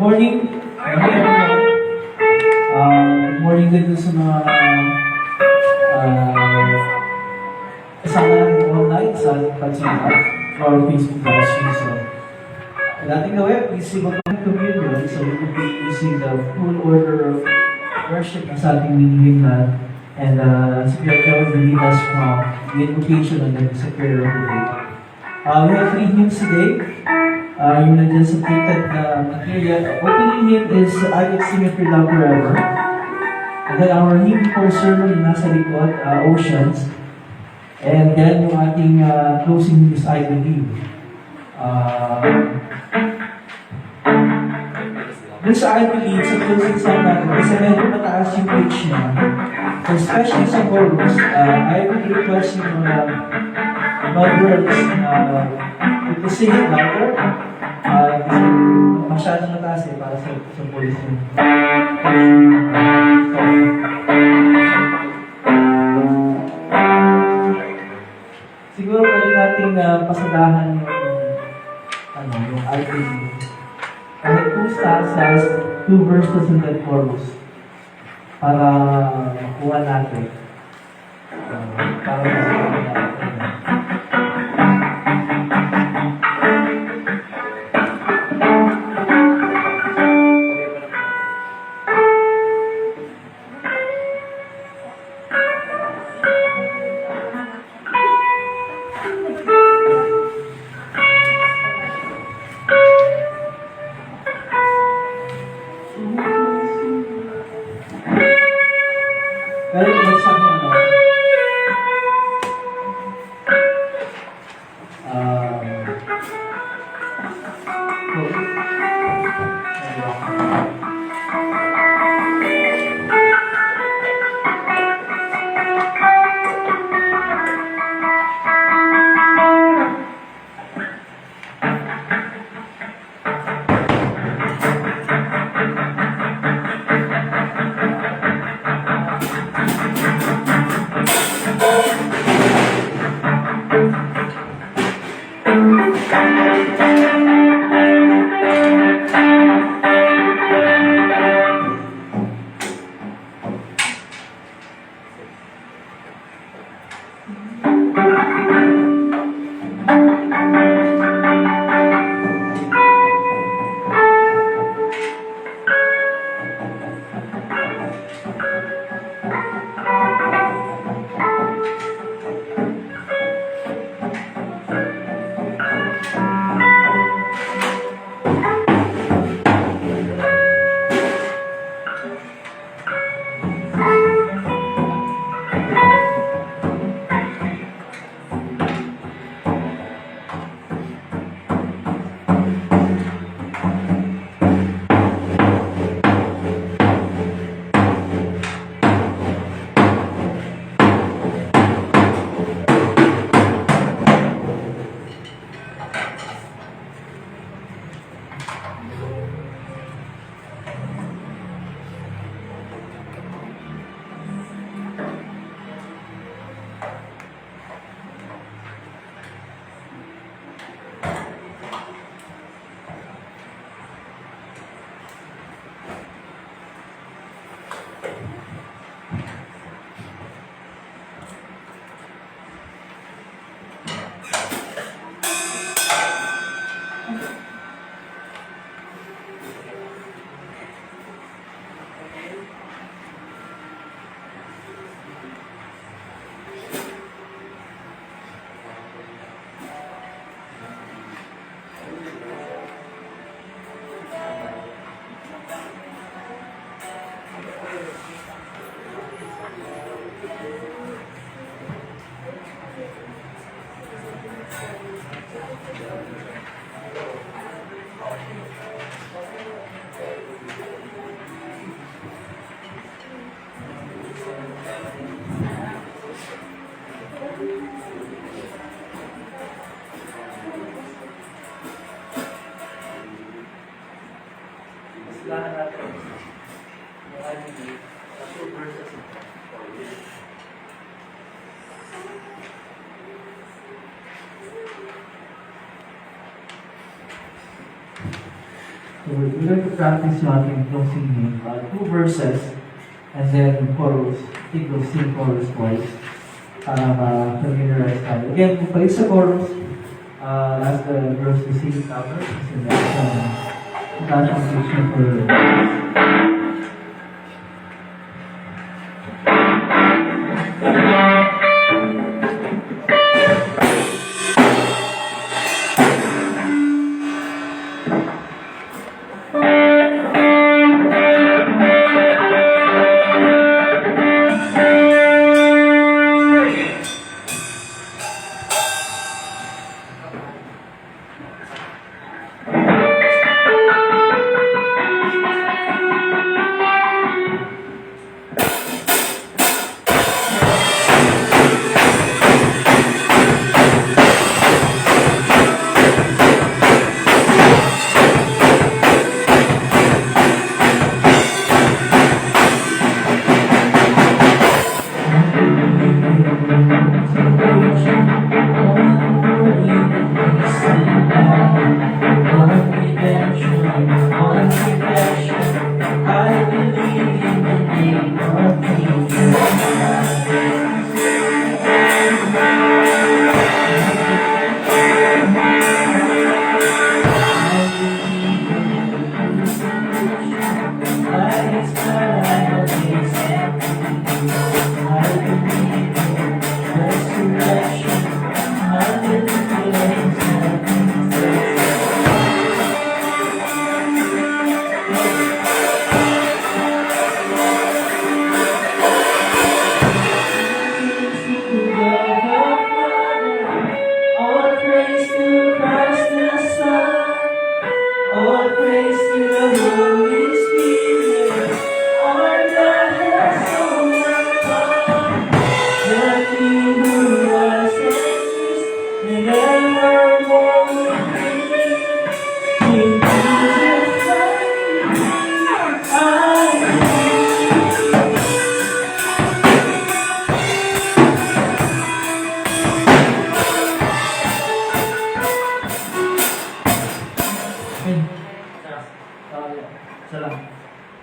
morning. Good morning din sa mga kasama natin online sa pagsimulat or Facebook live stream. So, dating gawin, please see what communion. So, we will be using the full order of worship sa ating minihimnan. And si Pierre will lead us from the invocation and then sa prayer of the day. We have 3 hymns today. Yung nandiyan sa printed material. Opening hymn is I Will Sing If Your Love Forever. And then our hymn for sermon yung nasa likod, Oceans. And then yung ating closing hymn is I Believe. Dun sa I Believe, sa closing song natin, kasi medyo mataas yung pitch niya. Especially sa chorus, I would request yung mga girls to sing it louder. Masyadong mataas para sa voice niya. Siguro pwede natin pasadahan yung I Believe. Kahit 2 stanzas, 2 verses in that chorus. Para makuha natin. Para makuha natin. Pero mag-sabi ano, lahat natin yung I Believe sa 2 verses in chorus. So we're going to practice yung ating closing hymn, 2 verses, and then chorus. I think we'll sing chorus twice para ma-familiarize tayo. Again, kung palik sa chorus, ask the girls to sing it cover kasi that's picture for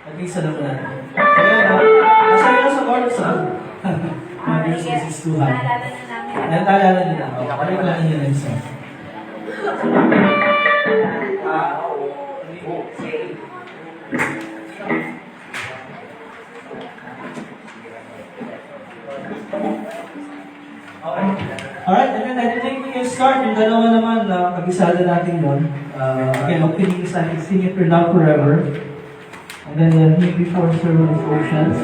at least alam mo natin. Kaya nasaya na sa chorus ha? This is too high. Naalala nyo na. Balik lang nyo na isa. Alright, and then I think we can start yung dalawa naman na pag-isada natin yun. Again, opening is like Sing It For Now Forever. And then Hymn Before Service Oceans.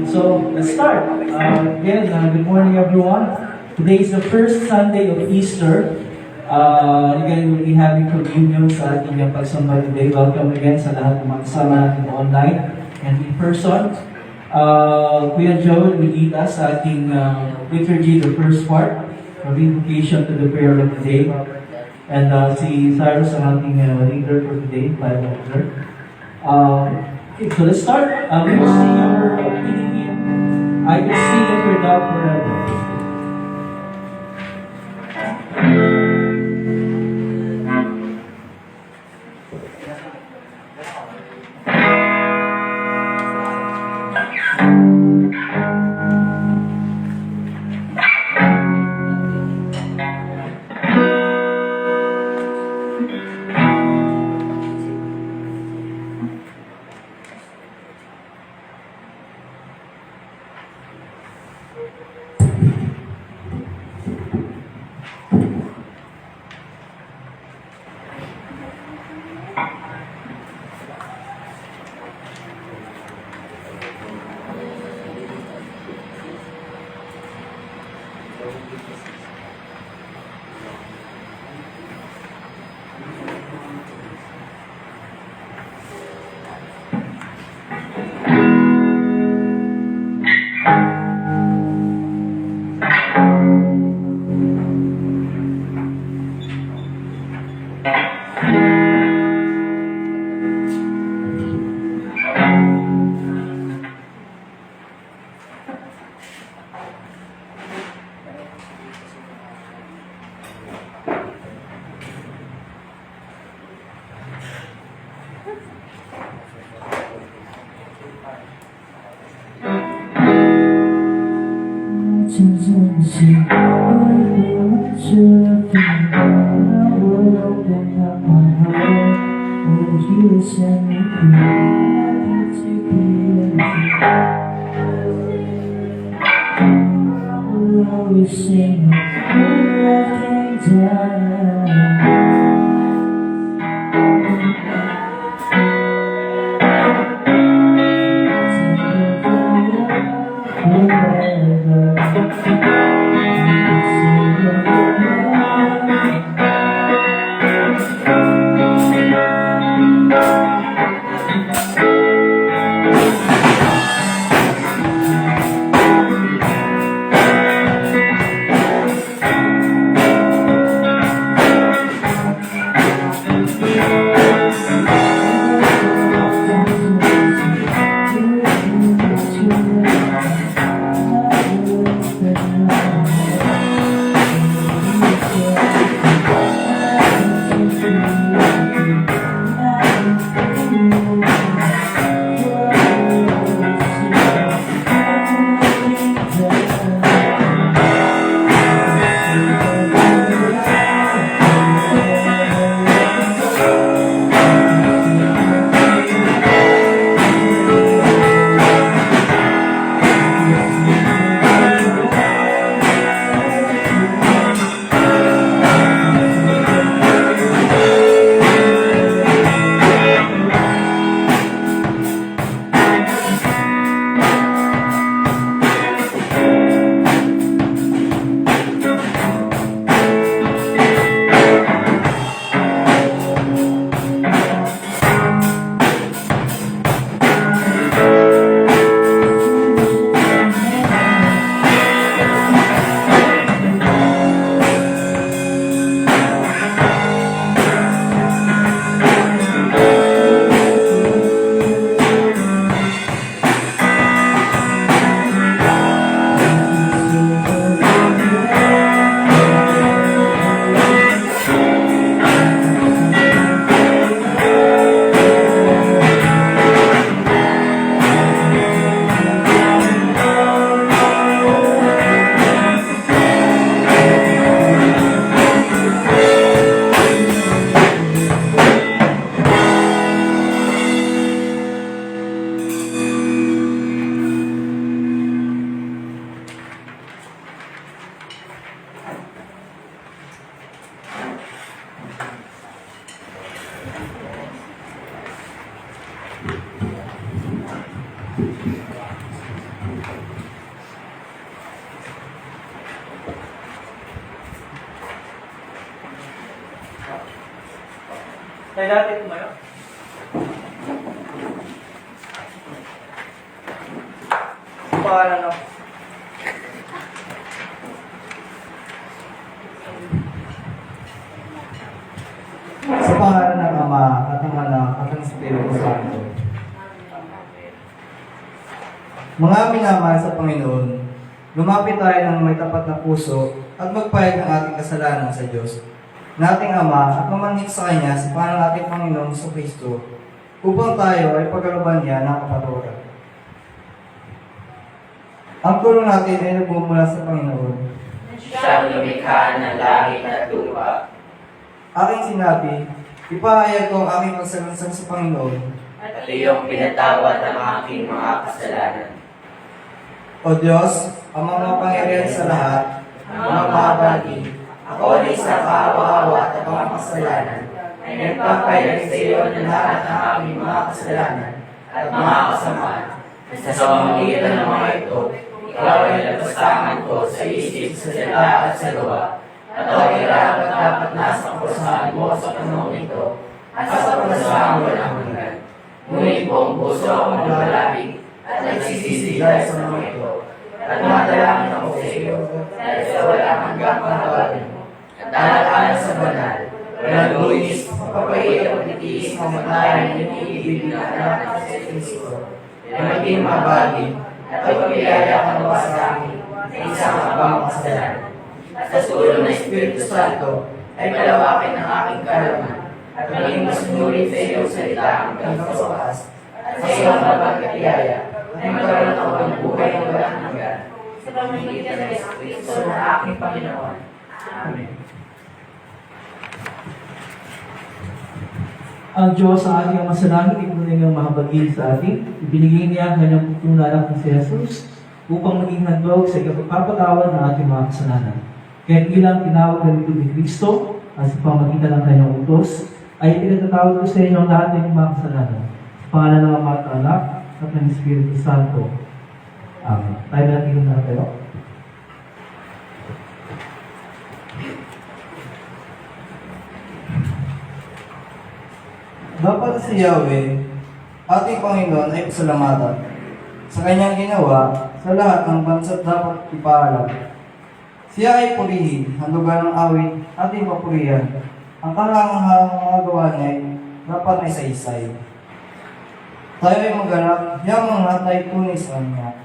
So, let's start. Again, good morning everyone. Today is the first Sunday of Easter. Again, we'll be having communion sa ating pagsamba today. Welcome again sa lahat ng mga kasama natin online and in person. Kuya Joe will lead us sa ating liturgy, the first part, of invocation to the prayer of the day. And si Cyrus ang ating leader for today, Bible leader. Okay, so let's start. We will sing our opening hymn, I Will Sing It For Thou Forever. see what you're thinking. I will open up my heart when you send me through. To be I will always sing when I came down. Tayo natin tumayo. Pangalan no? Sa pangalan ng Ama at ng Anak at ng Espiritu Santo. Mga minamahal sa Panginoon, lumapit tayo ng may tapat na puso at magpahayag ng ating kasalanan sa Diyos, nating Ama at mamanhik sa Kanya sa pangalan ng ating Panginoon sa Kristo, upang tayo ay pagkaluban niya ng kapatawaran. Ang tulong natin ay nagmumula sa Panginoon. Siyang lumikha ng langit at lupa. Aking sinabi, ipahayag ko ang aking pagsalansang sa Panginoon. At iyong pinatawad ang aking mga kasalanan. O Diyos, ang mga pangyarihan sa lahat, Ang mga mabagi, ako ay sa kaawa-awa at mga kasalanan, ay nagpapayag sa iyo ng lahat ng aming mga kasalanan at mga kasamaan. Sa pamamagitan ng mga ito, ikaw ay nagpastangan ko sa isip, sa salita at sa gawa. At ako ay dapat nasa kapasahan mo sa panahon ito at sa kapasahan walang hanggan. Ngunit buong puso akong nabalabig at nagsisisi dahil sa mga ito. At madalangin ako sa iyo dahil sa walang hanggang panawagan mo. At dahil sa banal, walang lunis, papahirap at itiis mamatayan ng iniibig na anak ng sa Kristo. Na maging mabagi at pagpilaya ka nawa sa amin na isang abang kasalanan. At sa tulong ng Espiritu Santo ay palawakin ang aking kaalaman at maging mas nuri sa iyong salita hanggang sa wakas. At sa iyong mabagkatiyaya ay magkaroon ako ng buhay na walang hanggan. sa pamamagitan ng Yesu Kristo na aking Panginoon. Amen. Ang Diyos sa ating Ama sa langit, ipunay niyang mahabagin sa atin. Ibinigay niya ang kanyang putong anak na si Jesus upang maging handog sa ikapagpapatawad ng ating mga kasalanan. Kaya bilang tinawag ng ito ni Kristo at sa pamagitan ng kanyang utos, ay pinatatawag ko sa inyo ang lahat ng mga kasalanan. Sa pangalan ng Ama at Anak at ng Espiritu Santo. Amen. Tayo natin na pero. Dapat si Yahweh, ating Panginoon ay pasalamatan sa kanyang ginawa sa lahat ng bansa't dapat ipaalam. Siya ay purihin, handugan ng awit, ating papurihan. Ang kahangahangang mga gawa niya ay dapat ay saysay. Tayo ay maganap, yamang lahat ay tunay sa kanya.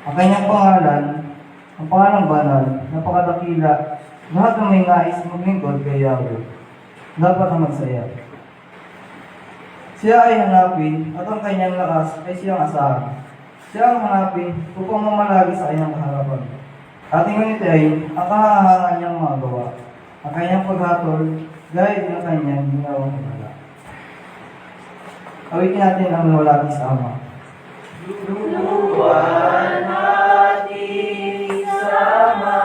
Ang kanyang pangalan, ang pangalang banal, napakadakila, lahat ng may nais maglingkod kay Yahweh. Dapat na magsaya. Siya ay hanapin at ang kanyang lakas ay siyang asahan. Siya ang hanapin upang mamalagi sa kanyang kaharapan. Ating ngunit ay ang kahahangan niyang mga gawa. Ang kanyang paghatol, gaya din ang kanyang ginawang himala. Awitin natin ang nawalagi sa Ama. Luwan natin sama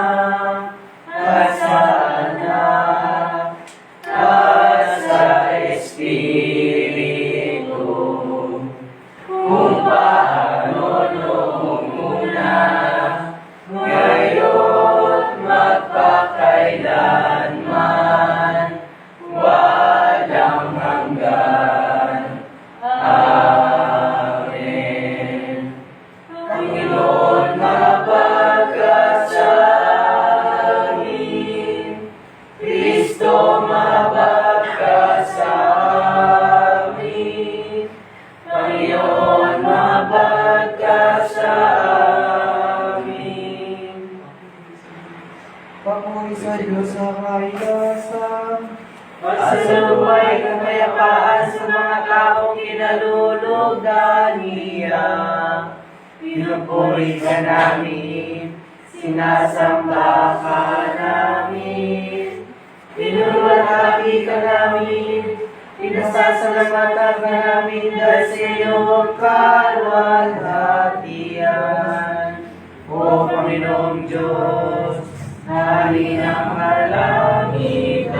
at sa Anak at sa Espiritu, kung paano noong una, ngayon magpakailanman, walang hanggan. Amen. Panginoon, mabagkas sa amin. Kristo, mabagkas sa amin. Panginoon, mabagkas sa amin. Papuri sa Diyos sa kahigasan. Pagsalubay kapayapaan sa mga taong kinalulugdan niya. Pinupuri ka namin, sinasamba ka namin. Pinulwalhati ka namin, pinasasalamatan ka namin dahil sa iyong kalwalhatian. O Panginoong Diyos, namin ang kalangitan.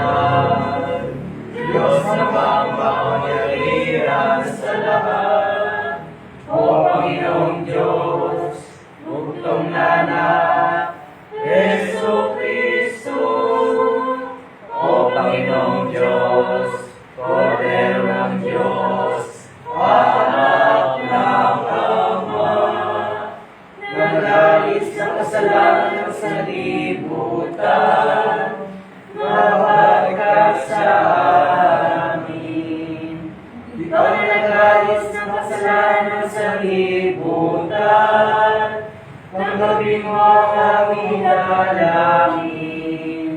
Diyos na makapangyarihan sa lahat. O Panginoong Diyos, bugtong na anak, Yesu Kristo. O Panginoong Diyos, Kordero ng Diyos, anak ng Ama, nagalis ng kasalanan sa libutan, mabagkas sa amin. Ikaw na nagalis ng kasalanan sa libutan, tanggapin mo ang aming dalangin.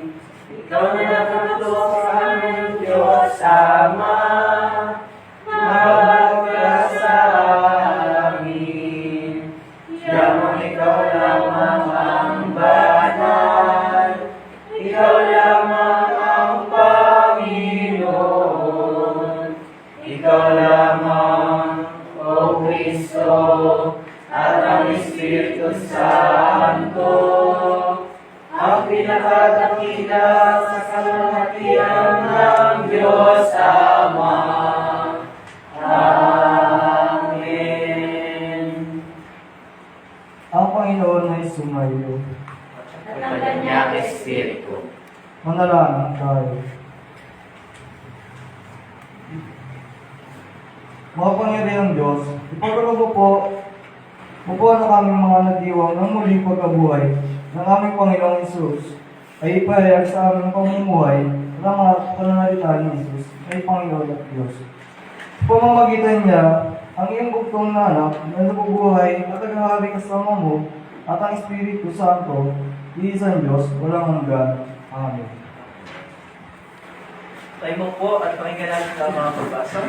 Ikaw na nagkamutok sa amin ng Diyos Ama, mabagkas sa amin. Yamang ikaw lamang ang banal, ikaw lamang ang Panginoon. Ikaw lamang, O Kristo, at ang Espiritu Santo, ang pinakadakila sa kalahatian ng Diyos Ama. Amen. Ang Panginoon ay sumayo. At ang kanyang Espiritu. Manalangin tayo. Makapangyarihang Diyos, ipagkaloob po na kaming mga nagdiwang ng muling pagkabuhay ng aming Panginoong Isus ay ipahayag sa aming pamumuhay ng mga pananalita ni Isus ay Panginoon at Diyos. Pamamagitan niya, ang iyong bugtong na anak na nabubuhay at naghahari kasama mo at ang Espiritu Santo, iisang Diyos, walang hanggan. Amen. Tayo mo po at pakinggan natin ang mga pagbasa.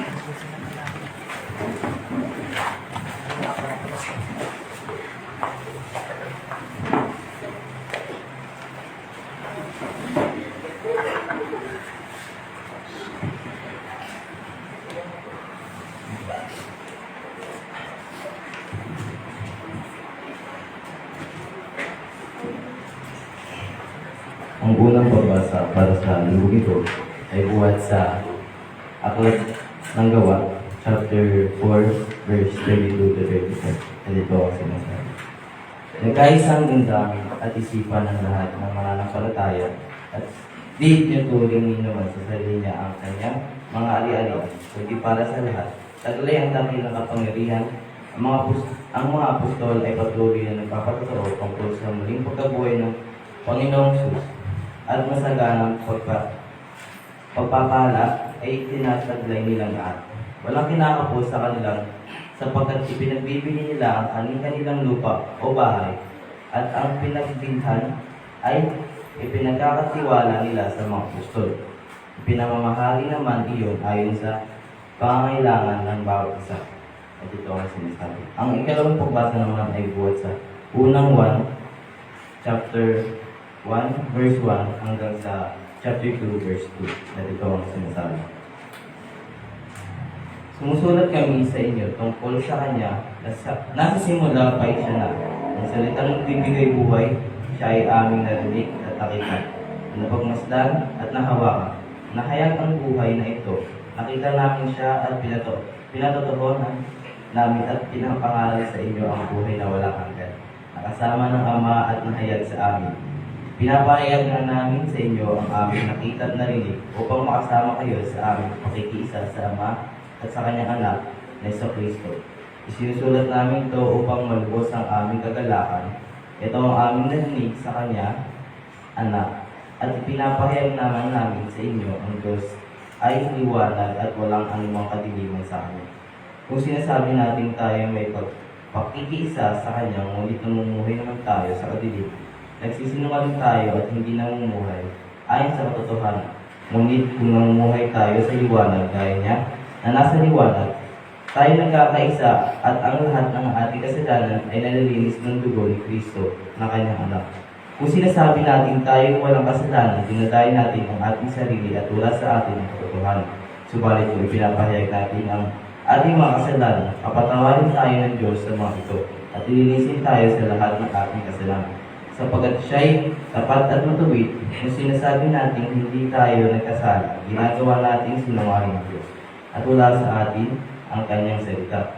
Ang unang pagbasa para sa lubog ito ay buhat sa Aklat ng Gawa, chapter 4, verse 32 to 35. Dito ang sinasabi. Nagkaisang damdamin at isipan ng lahat ng mga nampalataya at di tinuturing ni naman sa sarili niya ang kanyang mga ari-arian, kundi para sa lahat. Taglay ang dakilang kapangyarihan, ang mga apostol ay patuloy na nagpapatotoo tungkol sa muling pagkabuhay ng Panginoong Jesus at masaganang pagpapala ay tinataglay nilang lahat. Walang kinakapos sa kanilang sapagkat ipinagbibili nila ang kanilang lupa o bahay at ang pinagbilhan ay ipinagkakatiwala nila sa mga apostol. Pinamamahali naman iyon ayon sa pangangailangan ng bawat isa. At ito ang sinasabi. Ang ikalawang pagbasa naman ay buhat sa unang 1, chapter 1, verse 1 hanggang sa chapter 2, verse 2. At ito ang sinasabi. Sumusulat kami sa inyo tungkol sa Kanya na nasa simula pa siya na. Ang salitang nagbibigay buhay, siya ay aming narinig at nakita. Napagmasdan at nahawakan. Nahayag ang buhay na ito. Nakita namin siya at pinatotohanan namin at pinapangaral sa inyo ang buhay na walang hanggan. Nakasama ng Ama at nahayag sa amin. Pinapahayag na namin sa inyo ang aming nakita at narinig upang makasama kayo sa aming pakikiisa sa Ama at sa Kanyang Anak na Jesucristo. Isinusulat namin ito upang malubos ang aming kagalakan. Ito ang aming narinig sa Kanya, Anak. At pinapahayag naman namin sa inyo ang Diyos ay liwanag at walang anumang kadiliman sa Kanya. Kung sinasabi natin tayo may pakikiisa sa Kanya, ngunit namumuhay naman tayo sa kadilim, nagsisinungaling tayo at hindi namumuhay ayon sa katotohanan. Ngunit kung namumuhay tayo sa liwanag gaya niya, na nasa liwanag, tayo nagkakaisa at ang lahat ng ating kasalanan ay nalilinis ng dugo ni Kristo na Kanyang Anak. Kung sinasabi natin tayo walang kasalanan, dinadayo natin ang ating sarili at wala sa atin ang katotohanan. Subalit kung ipinapahayag natin ang ating mga kasalanan, papatawarin tayo ng Diyos sa mga ito at ilinisin tayo sa lahat ng ating kasalanan. Sapagkat siya'y tapat at matuwid, kung sinasabi natin hindi tayo nagkasala, ginagawa natin sinungaling ng Diyos at wala sa atin ang Kanyang salita.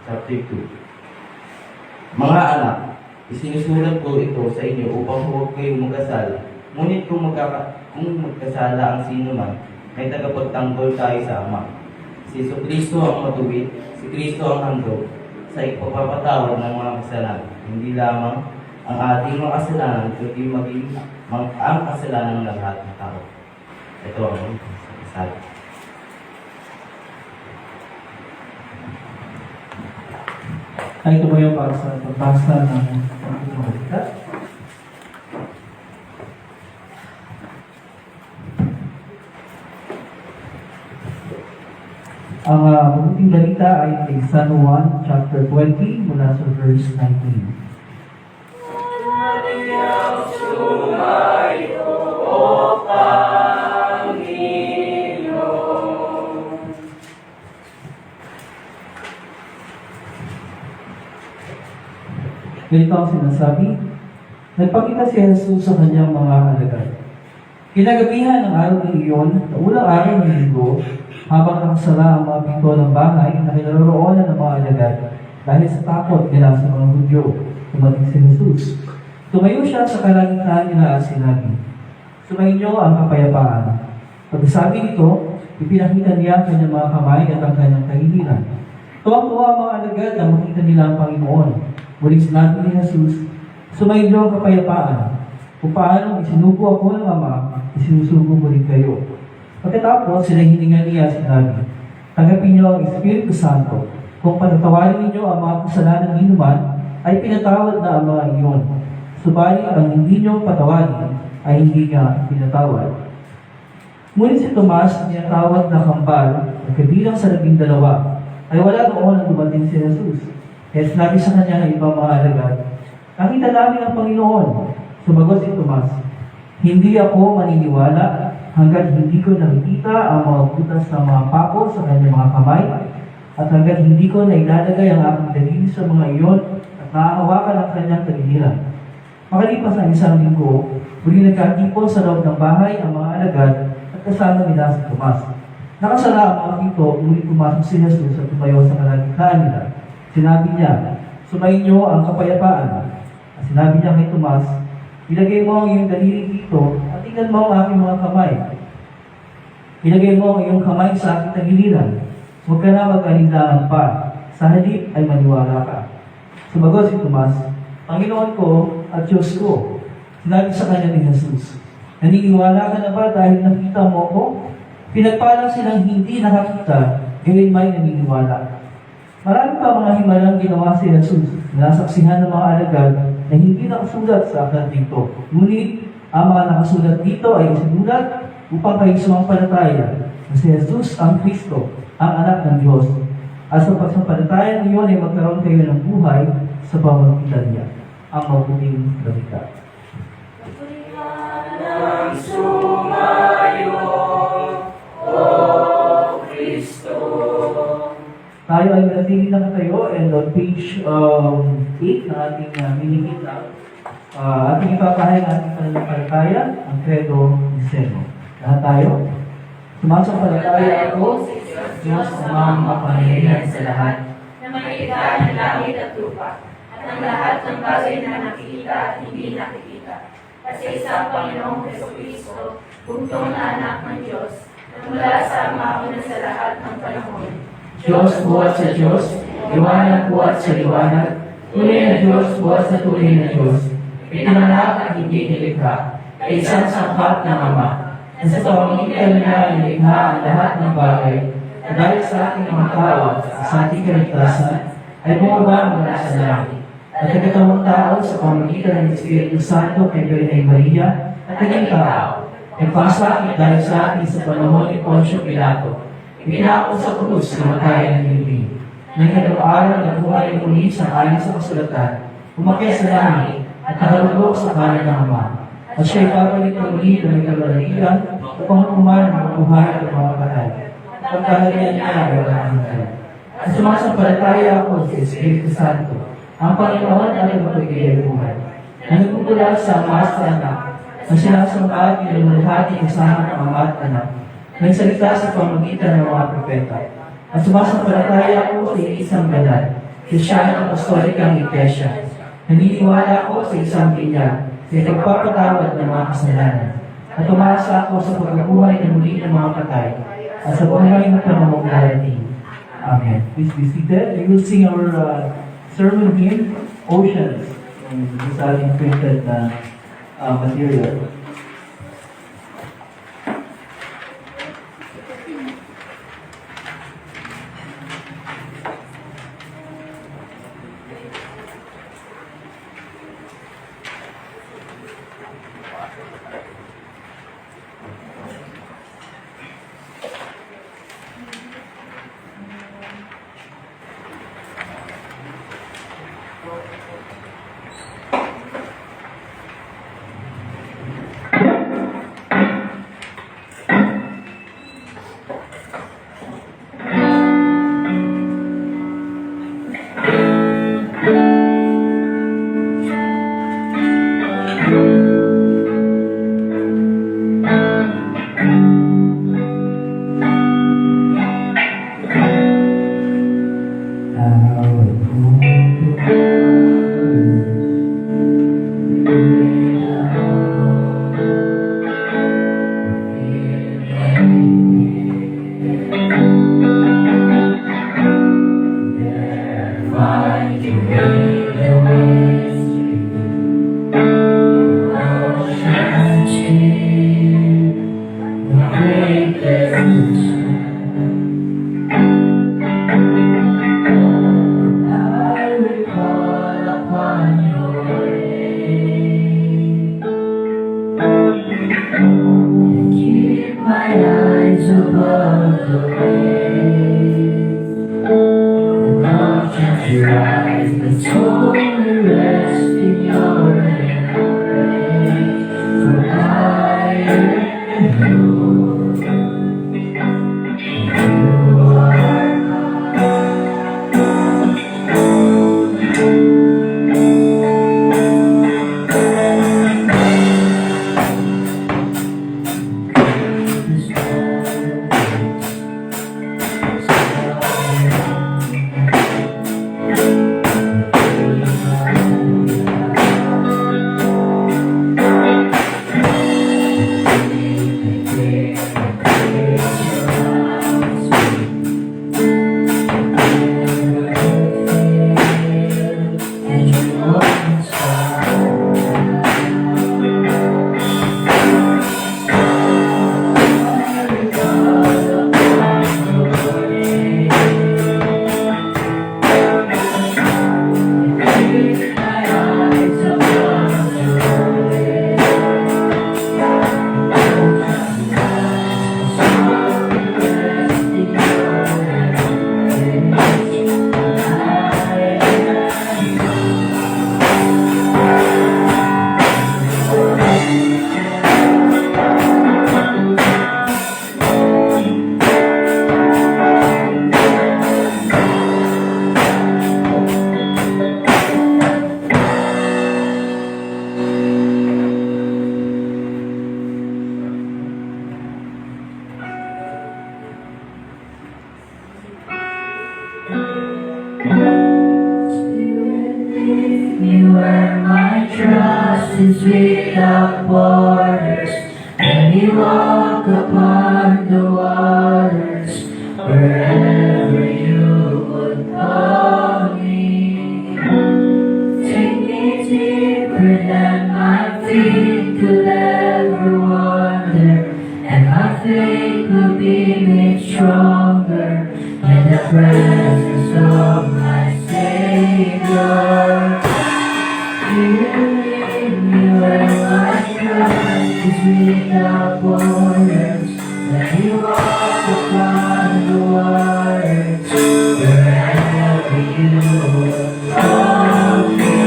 Chapter 2. Mga anak, isinusulat ko ito sa inyo upang huwag kayong magkasala. Ngunit kung magkasala ang sino man, may tagapagtanggol tayo sa Ama. Si Jesucristo ang matuwid, si Kristo ang handog sa ipapapatawad ng mga kasalanan. Hindi lamang ang ating mga kasalanan, kundi maging ang kasalanan ng lahat ng tao. Ito ang sabi. Ay tumayo para sa pagbasa ng pagkakalita. Ang mabuting balita ay kay San Juan chapter 20 mula sa verse 19. Ganito ang sinasabi, nagpakita si Jesus sa kanyang mga alagad. Kinagabihan ng araw ng iyon, na unang araw ng linggo, habang nakasara ang mga pinto ng bahay na kinaroroonan ng mga alagad dahil sa takot nila sa mga Hudyo, tumating si Jesus. Tumayo siya sa kalangitan nila at sinabi, "Sumainyo ang kapayapaan." Pagsabi nito, ipinakita niya ang kanyang mga kamay at ang kanyang kahilingan. Tuwang-tuwa ang mga alagad na makita nila ang Panginoon. Muling sinabi ni Jesus, "Sumainyo ang kapayapaan. Kung paano isinugo ako ng Ama, isinusugo ko rin kayo." Pagkatapos, sinahiningan niya sinabi, "Tanggapin niyo ang Espiritu Santo. Kung patatawarin ninyo ang mga kasalanan ng inuman, ay pinatawad na ang mga iyon. Subalit ang hindi niyo patawarin, ay hindi niya pinatawad." Ngunit si Tomas, tinatawag na kambal, at kabilang sa 12, ay wala noon ang dumating si Jesus. Kaya sinabi sa kanya ng ibang mga alagad, "Nakita namin ang Panginoon." Sumagot si Tomas, Hindi ako maniniwala hanggat hindi ko nakikita ang mga butas ng mga pako sa kanyang mga kamay at hanggat hindi ko nailalagay ang aking daliri sa mga iyon at naahawakan ang kanyang tagiliran. Makalipas ang isang linggo, muli nagkatipon sa loob ng bahay ang mga alagad at kasama nila si Tomas. Nakasara ang mga pinto, muli pumasok si Jesus at tumayo sa kalagitnaan nila. Sinabi niya, "Sumainyo ang kapayapaan." At sinabi niya kay Tomas, "Ilagay mo ang iyong daliri dito at tingnan mo ang aking mga kamay. Ilagay mo ang iyong kamay sa aking tagiliran. Huwag ka na mag-alinlangan pa. Sa halip ay maniwala ka." Sumagot si Tomas, "Panginoon ko at Diyos ko." Sinabi sa kanya ni Jesus, "Naniniwala ka na ba dahil nakita mo ko?" Pinagpalang silang hindi nakakita, gayon may naniniwala. Marami pa mga himalang ginawa si Jesus na nasaksihan ng mga alagad na hindi nakasulat sa aklat dito. Ngunit, ang mga nakasulat dito ay isinulat upang kayo sumampalataya na si Jesus ang Kristo, ang anak ng Diyos. At sa pagsampalataya niyo ay magkaroon kayo ng buhay sa pamamagitan niya. Ang mabuting balita. Tayo ay natili na tayo and on page 8 na ating minikita, ating ipapahay ng ating pananampalataya, ang Credo ni Seno. Lahat tayo, sumasampalataya ako sa Diyos ang makapangyarihan sa lahat, na mailigtaan ng langit at lupa, at ang lahat ng bagay na nakikita at hindi nakikita. At sa isang Panginoong Jesucristo, bugtong na anak ng Diyos, na mula sa mauna sa lahat ng panahon. Diyos buhat sa Diyos, liwanag buhat sa liwanag, tunay na Diyos buhat sa tunay na Diyos, pinanganak at hindi nilikha, ay isang sangkap ng Ama, na sa pamamagitan niya nilikha ang lahat ng bagay, na dahil sa ating mga tao at sa ating kaligtasan, ay bumaba mula sa langit, at nagkatawang tao sa pamamagitan ng Espiritu Santo kay Birheng Maria at naging tao, nagpasakit dahil sa atin sa panahon ni Poncio Pilato, ipinako sa krus na matay ng libing. Nang ikalawang araw na buhay muli sa ayon sa kasulatan, umakyat sa langit at nakalulog sa kanan ng Ama. At siya'y babalik na muli na may kalalahian upang hukuman ang buhay at mga patay. At pagkahalian niya ay walang hanggan. At sumasampalataya ako sa Espiritu Santo, ang Panginoon at ang magbibigay buhay, na nagpupula sa Ama at sa Anak, na sinasamba at niluluhati kasama ng Ama at Anak, nagsalita sa pamamagitan ng mga propeta. At sumasampalataya ako sa isang banal, Kristiyano Apostolikang Iglesia. Naniniwala ako sa isang binyag, sa pagpapatawad ng mga kasalanan. At umasa ako sa pagkabuhay ng muli ng mga patay, at sa buhay ng pamamaglalati. Amen. Please be seated. We will sing our sermon hymn, Oceans, sa ating printed na material. Totally rest in your embrace. For is without borders, and you walk upon the waters, wherever you would call me. Take me deeper than my feet could ever wander, and my faith will be made stronger in the presence of my Savior. You lead me where my trust is without borders, and you walk upon the waters, wherever you will call me.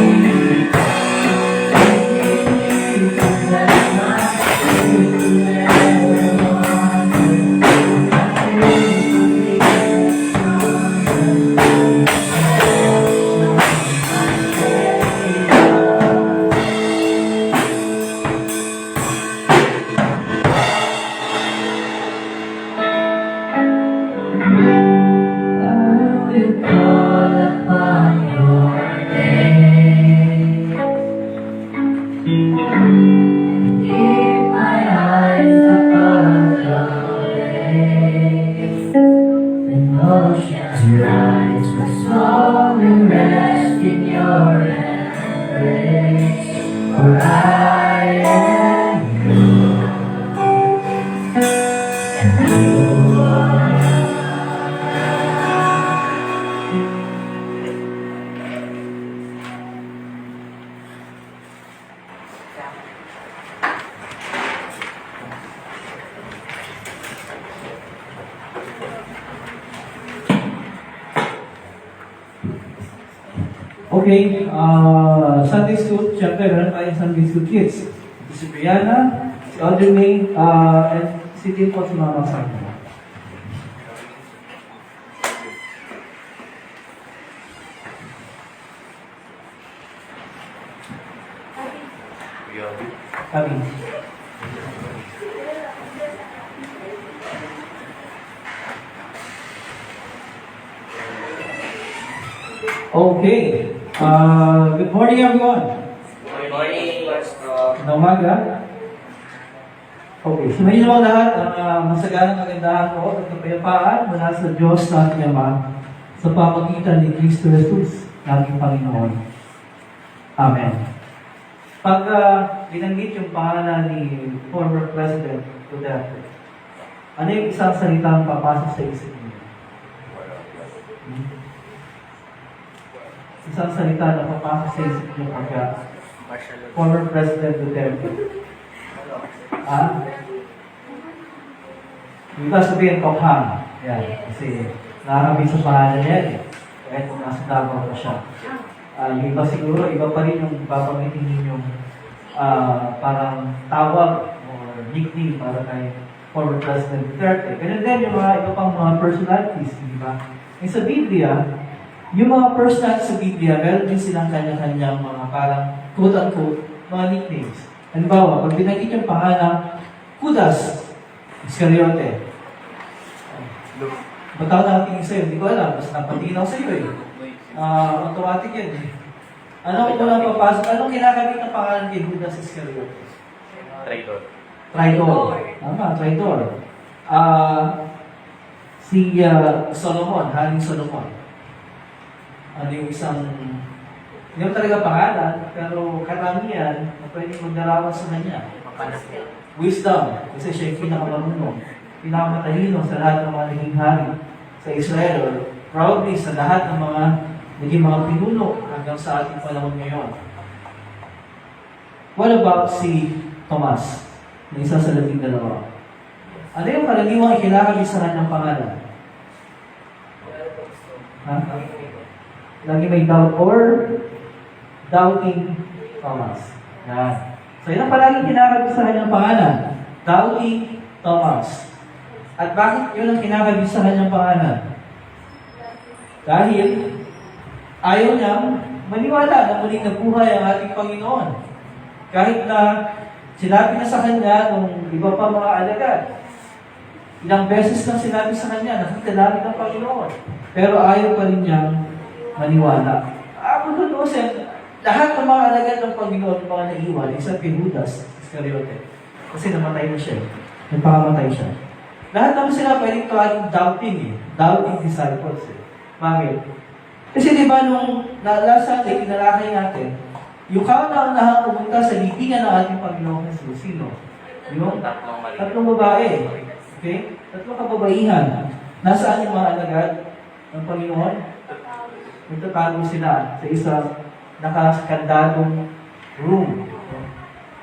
Oceans rise, my soul will rest in your embrace. For I am yours, and you are. Okay, Sunday School, syempre meron tayong Sunday School kids. Si Brianna, si Audrey May, and si Tim po si Mama Sandra. Abi. Okay. Good morning, everyone. Good morning, Pastor. Magandang umaga. Okay, sumayin naman lahat ang masaganang kagandahan ko at kapayapaan mula sa Diyos na ating Ama sa pamagitan ni Kristo Jesus, ating Panginoon. Amen. Pag binanggit yung pangalan ni former President Duterte, ano yung isang salitang papasok sa isip niyo? Isang salita na papasok sa isip niyo pagka former President Duterte. Iba sabihin, Tokhang. Yan. Kasi nakakabit sa pangalan niya. Kahit kung nasa Davao pa siya. Yung iba siguro, iba pa rin yung babanggitin ninyong parang tawag or nickname para kay former President Duterte. Ganun din yung mga iba pang mga personalities, di ba? Sa Biblia, yung mga personalities sa Biblia, meron din silang kanya-kanyang mga parang quote-unquote mga nicknames. Halimbawa, pag binanggit yung pangalan, Judas Iscariote. Ba't ako nakatingin sa'yo? Hindi ko alam. Basta napatingin ako sa'yo eh. Automatic yan eh. Ano kung unang papasok? Anong kinakamit ng pangalan kay Judas Iscariote? Traitor. Traitor. Tama, traitor. Si Solomon, Haring Solomon. Ano yung isang, hindi mo talaga pangalan, pero karamihan na pwedeng magdarawan sa kanya. Wisdom, kasi siya yung pinakamarunong, pinakamatalino sa lahat ng mga naging hari sa Israel, or probably sa lahat ng mga naging mga pinuno hanggang sa ating panahon ngayon. What about si Tomas, na isa sa 12? Ano yung karaniwang ikilakali sa kanyang pangalan? Ha? Lagi may doubt or doubting Thomas. Yan. So, yun ang palaging kinakabit sa kanyang pangalan. Doubting Thomas. At bakit yun ang kinakabit sa kanyang pangalan? Dahil ayaw niyang maniwala na muling nabuhay ang ating Panginoon. Kahit na sinabi na sa kanya nung iba pa mga alagad, ilang beses na sinabi sa kanya, nakita namin ng Panginoon. Pero ayaw pa rin niyang maniwala. Kung tutusin, lahat ng mga alagad ng Panginoon, mga naiwan, except kay Judas Iscariote. Kasi namatay na siya. Nagpakamatay siya. Lahat naman sila pwedeng tawagin doubting eh. Doubting disciples eh. Bakit? Kasi di ba nung nalasa natin, kinalakay natin, yung kauna-unahang pumunta sa libingan ng ating Panginoon Jesus, sino? Yung tatlong babae. Okay? Tatlong kababaihan. Nasaan yung mga alagad ng Panginoon? Nagtatago sila sa isang nakakandadong room.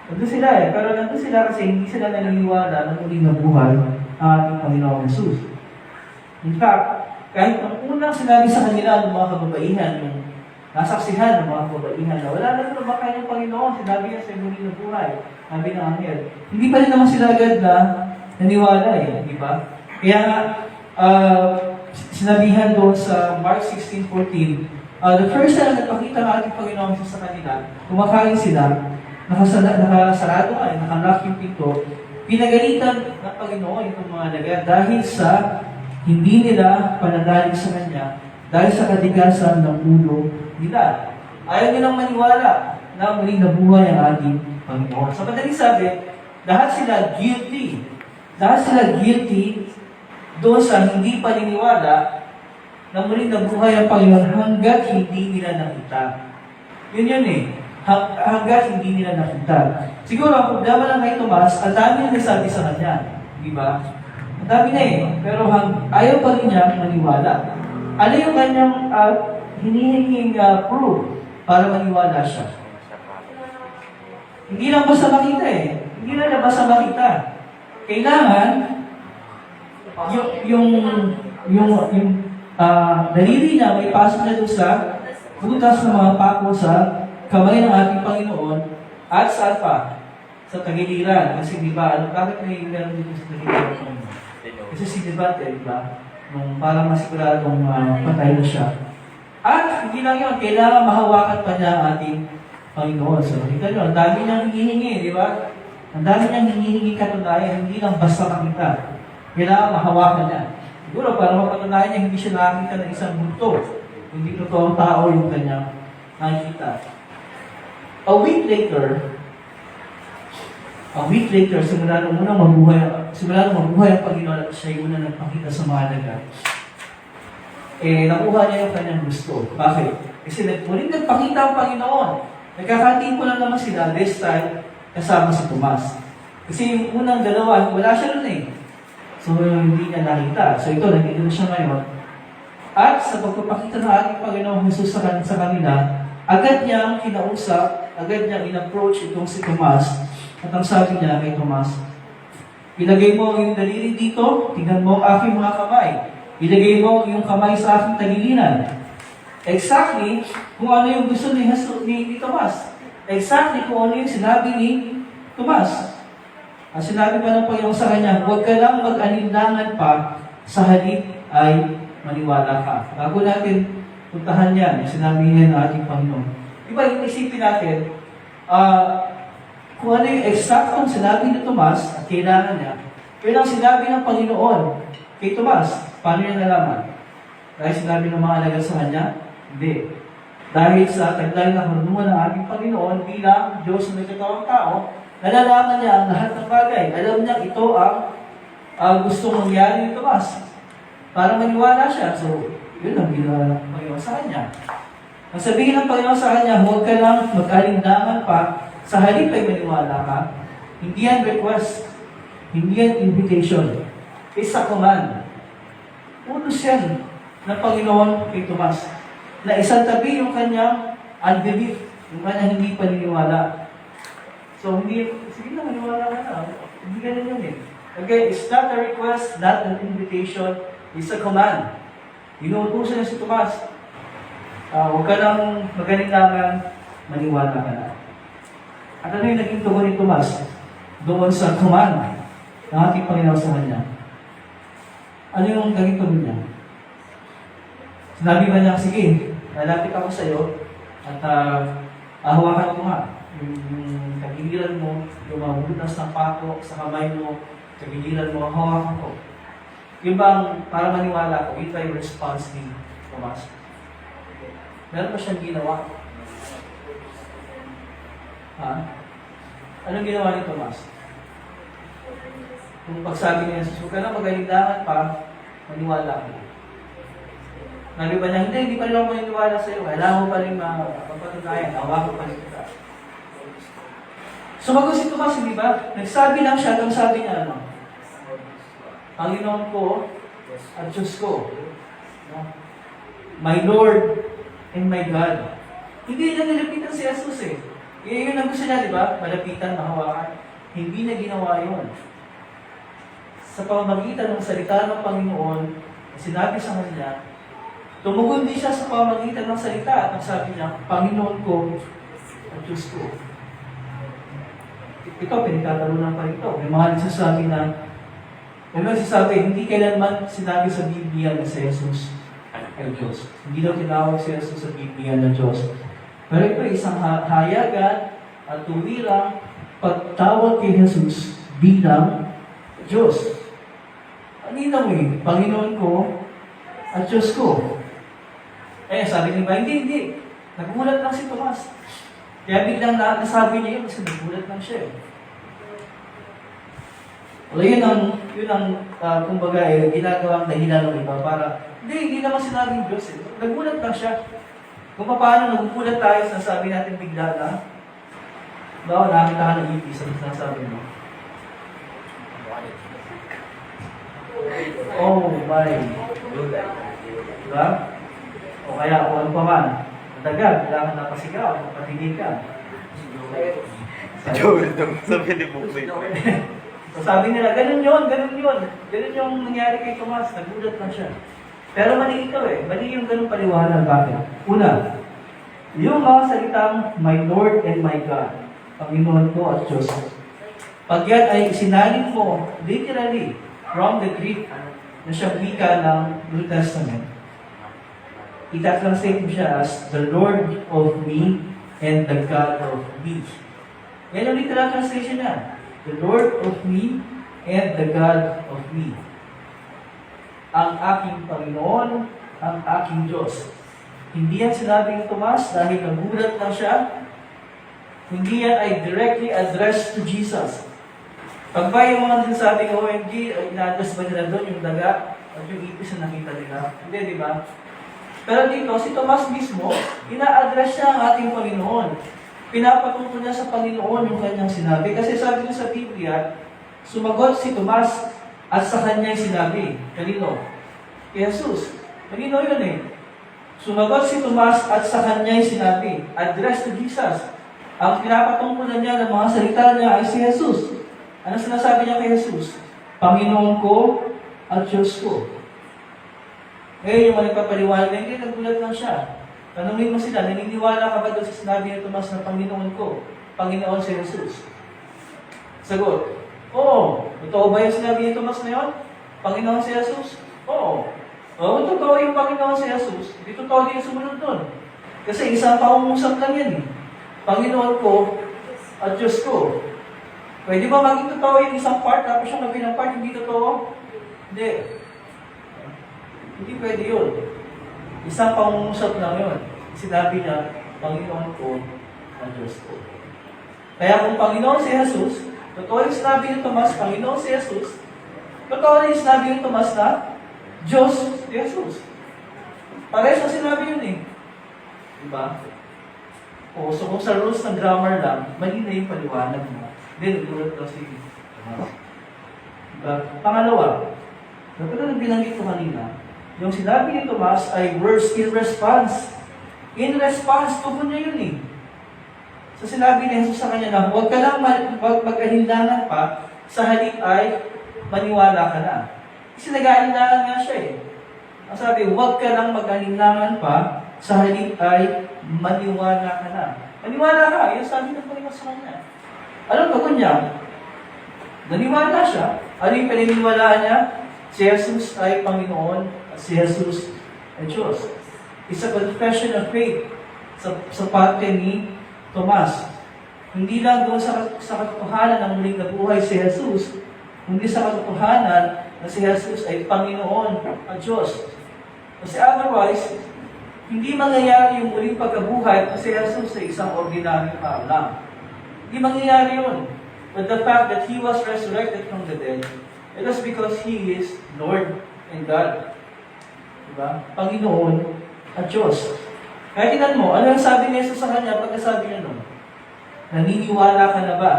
Nandun sila eh. Pero nandun sila kasi hindi sila naniniwala na muling nabuhay ang ating Panginoon Jesus. In fact, kahit ang unang sinabi sa kanila ng mga kababaihan, yung nasaksihan ng mga kababaihan na wala na naman kayo ng Panginoon, sinabi niya sa muling nabuhay, sabi ng anghel. Hindi pa rin naman sila agad na naniwala eh, di ba? Kaya nga, sinabihan doon sa Mark 16:14, the first time na nagpakita ng ating Panginoon sa kanila, kumakain sila, nakasarado nga, nakalock yung pinto, pinagalitan ng Panginoon itong mga alagad dahil sa hindi nila pananalig sa Kanya, dahil sa katigasan ng ulo nila. Ayaw nilang maniwala na muling nabuhay ang ating Panginoon. Sa madaling sabi, lahat sila guilty. Lahat sila guilty doon sa hindi paniniwala na muling nabuhay ang Panginoon hanggat hindi nila nakita. Yun eh. Hanggat hindi nila nakita. Siguro, ang problema lang kay Tomas, ang dami na nagsabi sa kanya. Di ba? Ang dami na eh. Pero ayaw pa rin niya maniwala. Ano yung kanyang hinihinging proof para maniwala siya? Hindi lang basta makita eh. Hindi lang basta makita. Kailangan yung daliri niya may pasok na doon sa butas ng mga pako sa kamay ng ating Panginoon at saan pa? Sa tagiliran. Kasi di ba, bakit may meron dito sa tagiliran ng Panginoon? Kasi si Debate, di ba? Nung parang masiguradong patay na siya. At hindi lang yun, kailangan mahawakan pa niya ang ating Panginoon. So, nakita nyo, ang dami niyang hinihingi, di ba? Ang dami niyang hinihingi katunayan, hindi lang basta makita. Kailangan mahawakan niya. Siguro, para mapatunayan niya, hindi siya nakakita ng isang multo. Hindi totoong tao yung kanyang nakikita. A week later, simula nung mabuhay ang Panginoon at siya yung unang nagpakita sa mga alagad. Nakuha niya yung kanyang gusto. Bakit? Kasi muling nagpakita ang Panginoon. Nagkakatimpo lang naman sila this time kasama si Tomas. Kasi yung unang dalawa, wala siya nun eh. So, hindi niya nakita. So, ito, nandito siya ngayon. At sa pagpapakita ng ating Panginoon Jesus sa kanila, agad niyang kinausap, agad niyang in-approach itong si Tomas. At ang sabi niya kay Tomas, ilagay mo yung daliri dito, tingnan mo ang aking mga kamay. Ilagay mo yung kamay sa aking tagiliran. Exactly kung ano yung gusto ni Tomas. Exactly kung ano yung sinabi ni Tomas. Ang sinabi pa ng Panginoon sa kanya, huwag ka lang mag-alinlangan pa, sa halip ay maniwala ka. Bago natin puntahan yan, yung sinabi niya ng ating Panginoon. Diba, yung isipin natin, kung ano yung eksaktong sinabi ni Tomas at kailangan niya, yun ang sinabi ng Panginoon kay Tomas. Paano niya nalaman? Dahil sinabi ng mga alagad sa kanya? Hindi. Dahil sa taglay na karunungan ng ating Panginoon bilang Diyos na nagkatawang tao, nalalaman niya ang lahat ng bagay. Alam niya ito ang gusto mangyari ni Tomas. Para maniwala siya. So, yun ang ginawa ng Panginoon sa kanya. Ang sabihin ng Panginoon sa kanya, huwag ka lang mag-alindangan pa, sa halip ay maniwala ka. Hindi yan request. Hindi yan invitation. It's a command. Utos yan ng Panginoon kay Tomas. Na isang tabi yung kanyang unbelief, yung kanyang hindi paniniwala. So, sige na, maniwala ka na. Hindi ganun yun eh. Okay, it's not a request, not an invitation, it's a command. Inuutusan na si Tomas. Huwag ka lang magalingangan, maniwala ka na. At ano yung naging tugon ni Tomas? Doon sa command ng ating Panginoon sa kanya. Ano yung naging tugon niya? Sinabi ba niya, sige, lalapit ako sa iyo at hawakan ko nga yung kagiliran mo, yung mga butas ng pako sa kamay mo, kagiliran mo, hawakan ko. Yung bang, para maniwala ko, yun ba yung response ni Tomas? Meron pa siyang ginawa. Ha? Anong ginawa ni Tomas? Kung pagsabi niya, huwag ka na magalindangan pa, maniwala ko. Nabi ba niya, hindi pa rin ako maniniwala sa iyo. Kailangan mo pa rin mapatunayan. Awa ko pa rin kita. Sumagot si Tomas, hindi ba? Nagsabi lang siya, ang sabi niya, ano? Panginoon ko at Diyos ko. No? My Lord and my God. Hindi niya nilapitan si Jesus eh. Yun ang gusto niya, di ba? Malapitan, mahawakan. Hindi niya ginawa yun. Sa pamamagitan ng salita ng Panginoon, sinabi sa kanya, tumugon din siya sa pamamagitan ng salita at nagsabi niya, Panginoon ko at Diyos ko. Ito, pinagtatalunan pa ito. May mga nagsasabi na, hindi kailanman sinabi sa Biblia na si Jesus ay Diyos. Hindi daw tinawag si Jesus sa Biblia na Diyos. Pero ito isang hayagan at tuwirang pagtawag kay Jesus bilang Diyos. Anina mo eh, Panginoon ko at Diyos ko. Sabi niya, hindi. Nagulat lang si Tomas. Kaya biglang nasabi niya yun kasi nagulat lang siya eh. O yun ang kumbaga ginagawang dahilan ng iba para, hindi naman sinabing Diyos eh. Nagulat lang siya. Kung paano nagugulat tayo, sinasabi natin bigla na, bawa nakita ka ng ipis, ang sinasabi mo. Oh my. Diba? O kaya kung ano pa man, matagal, kailangan napasigaw, patigil ka. Joel daw, sabi ni Bukay. So sabi nila, ganun yun. Ganun yung nangyari kay Tomas, nagulat lang siya. Pero mali ikaw eh, mali yung ganun paliwanag. Bakit? Una, yung mga salitang, My Lord and my God, Panginoon ko at Diyos. Pag yan ay sinalin mo, literally, from the Greek, na siyang wika ng New Testament, itatranslate mo siya as the Lord of me and the God of me. Yan ang literal translation niya. The Lord of me and the God of me. Ang aking Panginoon, ang aking Diyos. Hindi yan sinabi ni Tomas dahil nagulat lang siya. Hindi yan ay directly addressed to Jesus. Pag ba yung mga sinasabi ng OMG, ina-address ba nila doon yung daga at yung ipis na nakita nila? Hindi, di ba? Pero dito, si Tomas mismo, ina-address siya ang ating Panginoon. Pinapatuto niya sa Panginoon yung kanyang sinabi. Kasi sabi niya sa Biblia, sumagot si Tomas at sa kanya'y sinabi. Kanino? Kay Jesus. Kanino yun eh? Sumagot si Tomas at sa kanya'y sinabi. Address to Jesus. Ang pinapatungkulan niya ng mga salita niya ay si Jesus. Ano sinasabi niya kay Jesus? Panginoon ko at Diyos ko. Ngayon yung malipapaliwanag na hindi, nagulat lang siya. Tanungin mo sila, naniniwala ka ba doon sa sinabi ni Tomas na Panginoon ko? Panginoon si Jesus. Sagot, oo. Totoo ba yung sinabi ni Tomas na yun? Panginoon si Jesus? Oo. Oo, totoo yung Panginoon si Jesus. Hindi totoo din yung sumunod doon. Kasi isang paungusap lang yan eh. Panginoon ko at Diyos ko. Pwede ba maging totoo yung isang part tapos yung kabilang part hindi totoo? Hindi. Hindi pwede yun. Isang pangungusap lang yun. Sinabi niya, Panginoon ko at Diyos ko. Kaya kung Panginoon si Jesus, totoo yung sinabi ni Tomas, Panginoon si Jesus, totoo yung sinabi ni Tomas na Diyos si Jesus. Parehas na sinabi yun eh. Diba? O, so kung sa rules ng grammar lang, mali na yung paliwanag mo. Then, nagulat daw si Tomas. Diba? Pangalawa, dapat na binanggit ko kanina, yung sinabi ni Tomas ay words in response. In response, tugon niya yun eh. So sinabi ni Jesus sa kanya na, huwag ka lang mag-alinlangan pa, sa halip ay maniwala ka na. Kasi nag-aalinlangan nga siya eh. Ang sabi, huwag ka lang mag-alinlangan pa, sa halip ay maniwala ka na. Maniwala ka, yun sabi ng Panginoon sa kanya. Anong tugon niya? Naniwala siya. Ano yung paniniwalaan niya? Si Jesus ay Panginoon at si Jesus ay Diyos. It's a confession of faith sa parte ni Tomas. Hindi lang doon sa katotohanan ng muling nabuhay si Jesus, kundi sa katotohanan na si Jesus ay Panginoon at Diyos. Kasi otherwise, hindi mangyayari yung muling pagkabuhay at si Jesus ay isang ordinaryong tao lang. Hindi mangyayari yun. But the fact that He was resurrected from the dead, it was because He is Lord and God. Diba? Panginoon at Diyos. Kaya tingnan mo, ano ang sabi ni Jesus sa kanya pagkasabi niya nun? Naniniwala ka na ba?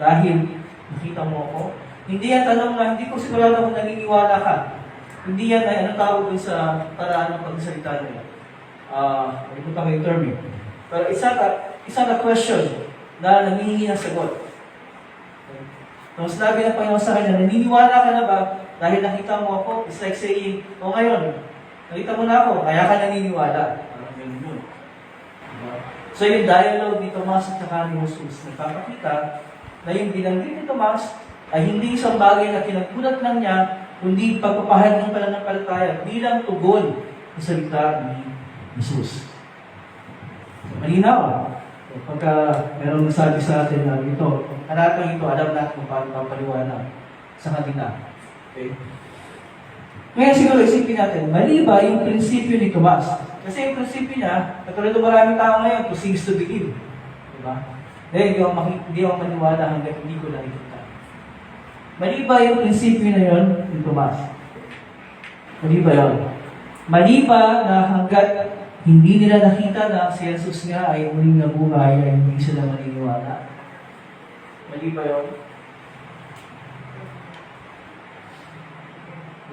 Dahil nakita mo ako? Hindi yan tanong na, hindi ko sigurado kung naniniwala ka. Hindi yan ay anong tawag dun sa paraan ng pagsalita nila. Ano pa may term yun. Pero isa na question na nangihingi ng sagot. Nung sinabi ng Panginoon sa kanya, naniniwala ka na ba dahil nakita mo ako? It's like saying, o ngayon, nakita mo na ako, kaya ka naniniwala. Parang ganun yun. Diba? So yung dialogue ni Tomas at saka ni Jesus, nagpapakita na yung binanggit ni Tomas ay hindi isang bagay na kinagulat lang niya, kundi pagpapahal ng pananampalataya bilang tugon sa salita ni Jesus. So, malinaw. So, pagka merong nasabi sa atin na ito, alatang ito, alam natin kung paano papaliwanag sa kanila. Okay? Ngayon siguro isipin natin, mali ba yung prinsipyo ni Tomas? Kasi yung prinsipyo niya, katulad ng maraming tao ngayon, to seems to believe. Diba? Hindi ako maniwala hanggang hindi ko nakikita. Mali ba yung prinsipyo na yun ni Tomas? Mali ba yun? Mali ba na hanggat hindi nila nakita na si Jesus nga ay muling nabuhay ay hindi sila maniniwala? Mali ba yun?